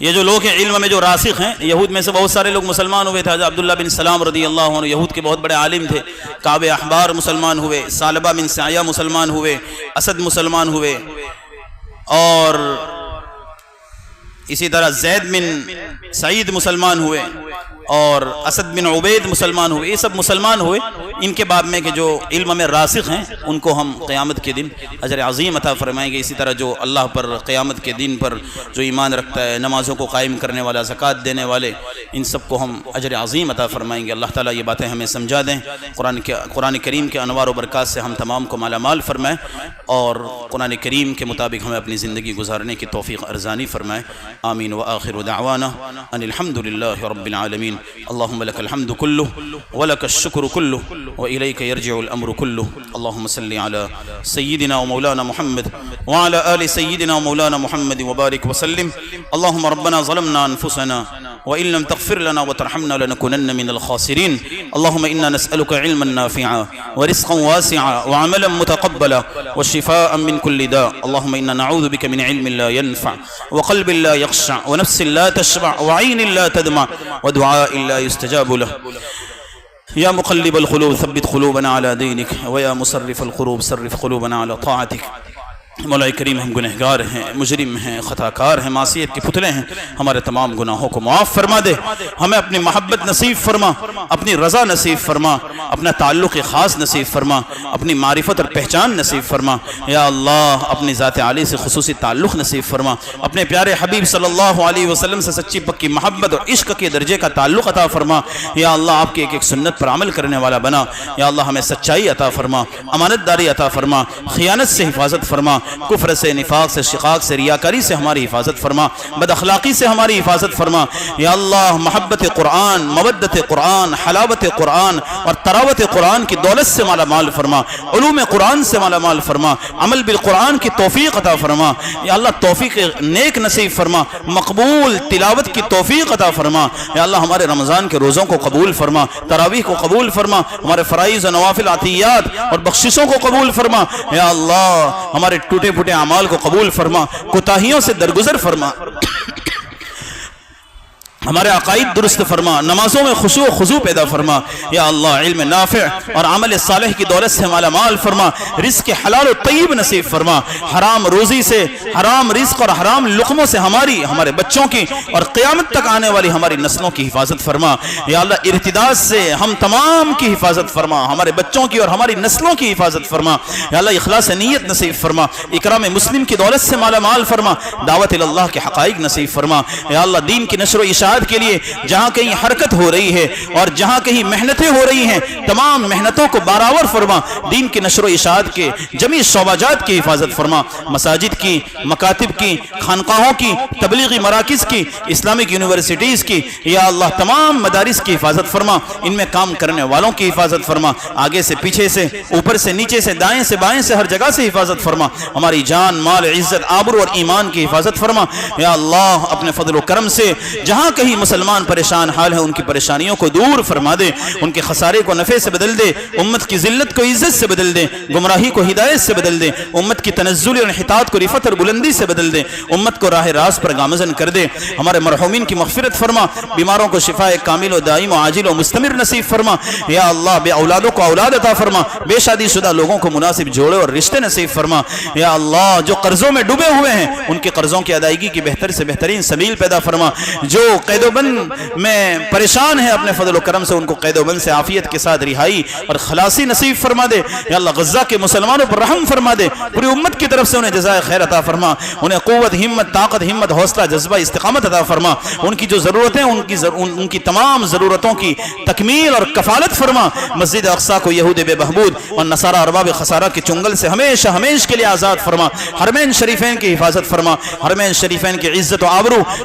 یہ جو لوگ ہیں علم میں جو راسخ ہیں، یہود میں سے بہت سارے لوگ مسلمان ہوئے تھے۔ حضرت عبداللہ بن سلام رضی اللہ عنہ یہود کے بہت بڑے عالم تھے، کعب احبار مسلمان ہوئے، ثعلبہ بن سعیہ مسلمان ہوئے، اسد مسلمان ہوئے، اور اسی طرح زید بن سعید مسلمان ہوئے، اور اسد بن عبید مسلمان ہوئے۔ یہ سب مسلمان ہوئے ان کے باب میں کہ جو علم میں راسخ ہیں ان کو ہم قیامت کے دن اجر عظیم عطا فرمائیں گے۔ اسی طرح جو اللہ پر قیامت کے دن پر جو ایمان رکھتا ہے، نمازوں کو قائم کرنے والا، زکوٰۃ دینے والے، ان سب کو ہم اجر عظیم عطا فرمائیں گے۔ اللہ تعالیٰ یہ باتیں ہمیں سمجھا دیں، قرآن کریم کے انوار و برکات سے ہم تمام کو مالا مال فرمائیں، اور قرآن کریم کے مطابق ہمیں اپنی زندگی گزارنے کی توفیق ارزانی فرمائیں۔ آمین وآخر دعوانا ان الحمد للہ رب العالمین۔ اللهم لك الحمد كله ولك الشكر كله وإليك يرجع الأمر كله۔ اللهم صل على سيدنا ومولانا محمد وعلى آل سيدنا ومولانا محمد وبارك وسلم۔ اللهم ربنا ظلمنا أنفسنا وإن لم تغفر لنا وترحمنا لنكونن من الخاسرين۔ اللهم إنا نسألك علما نافعا ورزقا واسعا وعملا متقبلا وشفاء من كل داء۔ اللهم إنا نعوذ بك من علم لا ينفع وقلب لا يخشع ونفس لا تشبع وعين لا تدمع ودعاء لا يستجاب له۔ يا مقلب القلوب ثبت قلوبنا على دينك ويا مصرف القلوب صرف قلوبنا على طاعتك۔ مولا کریم ہم گنہگار ہیں، مجرم ہیں، خطا کار ہیں، معصیت کے پتلے ہیں، ہمارے تمام گناہوں کو معاف فرما دے، ہمیں اپنی محبت نصیب فرما، اپنی رضا نصیب فرما، اپنا تعلق خاص نصیب فرما، اپنی معرفت اور پہچان نصیب فرما۔ یا اللہ اپنی ذات عالی سے خصوصی تعلق نصیب فرما، اپنے پیارے حبیب صلی اللہ علیہ وسلم سے سچی پکی محبت اور عشق کے درجے کا تعلق عطا فرما۔ یا اللہ آپ کی ایک ایک سنت پر عمل کرنے والا بنا۔ یا اللہ ہمیں سچائی عطا فرما، امانت داری عطا فرما، خیانت سے حفاظت فرما، کفر سے، نفاق سے، شقاق سے، ریاکاری سے ہماری حفاظت فرما، بد اخلاقی سے ہماری حفاظت فرما۔ یا اللہ محبت قرآن، مودت قرآن، حلاوت قرآن اور تراوت قرآن کی دولت سے مالا مال فرما، علوم قرآن سے مالا مال فرما، عمل بالقرآن کی توفیق عطا فرما۔ یا اللہ توفیق نیک نصیب فرما، مقبول تلاوت کی توفیق عطا فرما۔ یا اللہ ہمارے رمضان کے روزوں کو قبول فرما، تراویح کو قبول فرما، ہمارے فرائض و نوافل عطیات اور بخششوں کو قبول فرما۔ یا اللہ ہمارے ٹوٹے پھوٹے اعمال کو قبول فرما، کوتاہیوں سے درگزر فرما، ہمارے عقائد درست فرما، نمازوں میں خشوع و خضوع پیدا فرما۔ یا اللہ علم نافع اور عمل صالح کی دولت سے مالا مال فرما، رزق حلال و طیب نصیب فرما، حرام روزی سے، حرام رزق اور حرام لقموں سے ہمارے بچوں کی اور قیامت تک آنے والی ہماری نسلوں کی حفاظت فرما۔ یا اللہ ارتداد سے ہم تمام کی حفاظت فرما، ہمارے بچوں کی اور ہماری نسلوں کی حفاظت فرما۔ یا اللہ اخلاص نیت نصیب فرما، اکرام مسلم کی دولت سے مالا مال فرما، دعوت اللہ کے حقائق نصیب فرما۔ یا اللہ دین کی نشر و اشاعت کے لیے جہاں کہیں حرکت ہو رہی ہے اور جہاں کہیں محنتیں ہو رہی ہیں، تمام محنتوں کو بارآور فرما، دین کی نشر و اشاعت کے جمیع شعبات کی حفاظت فرما، مساجد کی، مکاتب کی، خانقاہوں کی، تبلیغی مراکز کی، اسلامک یونیورسٹیز کی، یا اللہ تمام مدارس کی حفاظت فرما، ان میں کام کرنے والوں کی حفاظت فرما، آگے سے پیچھے سے، اوپر سے نیچے سے، دائیں سے بائیں سے، ہر جگہ سے حفاظت فرما، ہماری جان، مال، عزت، آبرو اور ایمان کی حفاظت فرما۔ یا اللہ اپنے فضل و کرم سے جہاں کہیں مسلمان پریشان حال ہے ان کی پریشانیوں کو دور فرما دے، ان کے خسارے کو نفع سے بدل دے، امت کی ذلت کو عزت سے بدل دے، گمراہی کو ہدایت سے بدل دے، امت کی تنزل اور انحطاط کو رفعت اور بلندی سے بدل دے، امت کو راہ راست پر گامزن کر دے، ہمارے مرحومین کی مغفرت فرما، بیماروں کو شفاء کامل و دائم و عاجل و مستمر نصیب فرما۔ یا اللہ بے اولادوں کو اولاد عطا فرما، بے شادی شدہ لوگوں کو مناسب جوڑے اور رشتے نصیب فرما۔ یا اللہ جو قرضوں میں ڈوبے ہوئے ہیں ان کے قرضوں کی ادائیگی کی بہتر سے بہترین سبیل پیدا فرما، جو قید و بند میں پریشان ہیں اپنے فضل و کرم سے ان کو قید و بند سے عافیت کے ساتھ رہائی اور خلاصی نصیب فرما دے۔ یا اللہ غزہ کے مسلمانوں پر رحم فرما دے، پوری امت کی طرف سے انہیں جزائے خیر عطا فرما، انہیں قوت، ہمت، طاقت، ہمت، حوصلہ، جذبہ، استقامت عطا فرما، ان کی جو ضرورتیں ان کی تمام ضرورتوں کی تکمیل اور کفالت فرما۔ مسجد اقصی کو یہود بے بہبود اور نصارہ ارباب خسارہ کے چنگل سے ہمیشہ ہمیشہ کے لیے آزاد فرما، حرمین شریفین کی حفاظت فرما، حرمین شریفین کی عزت و آبرو،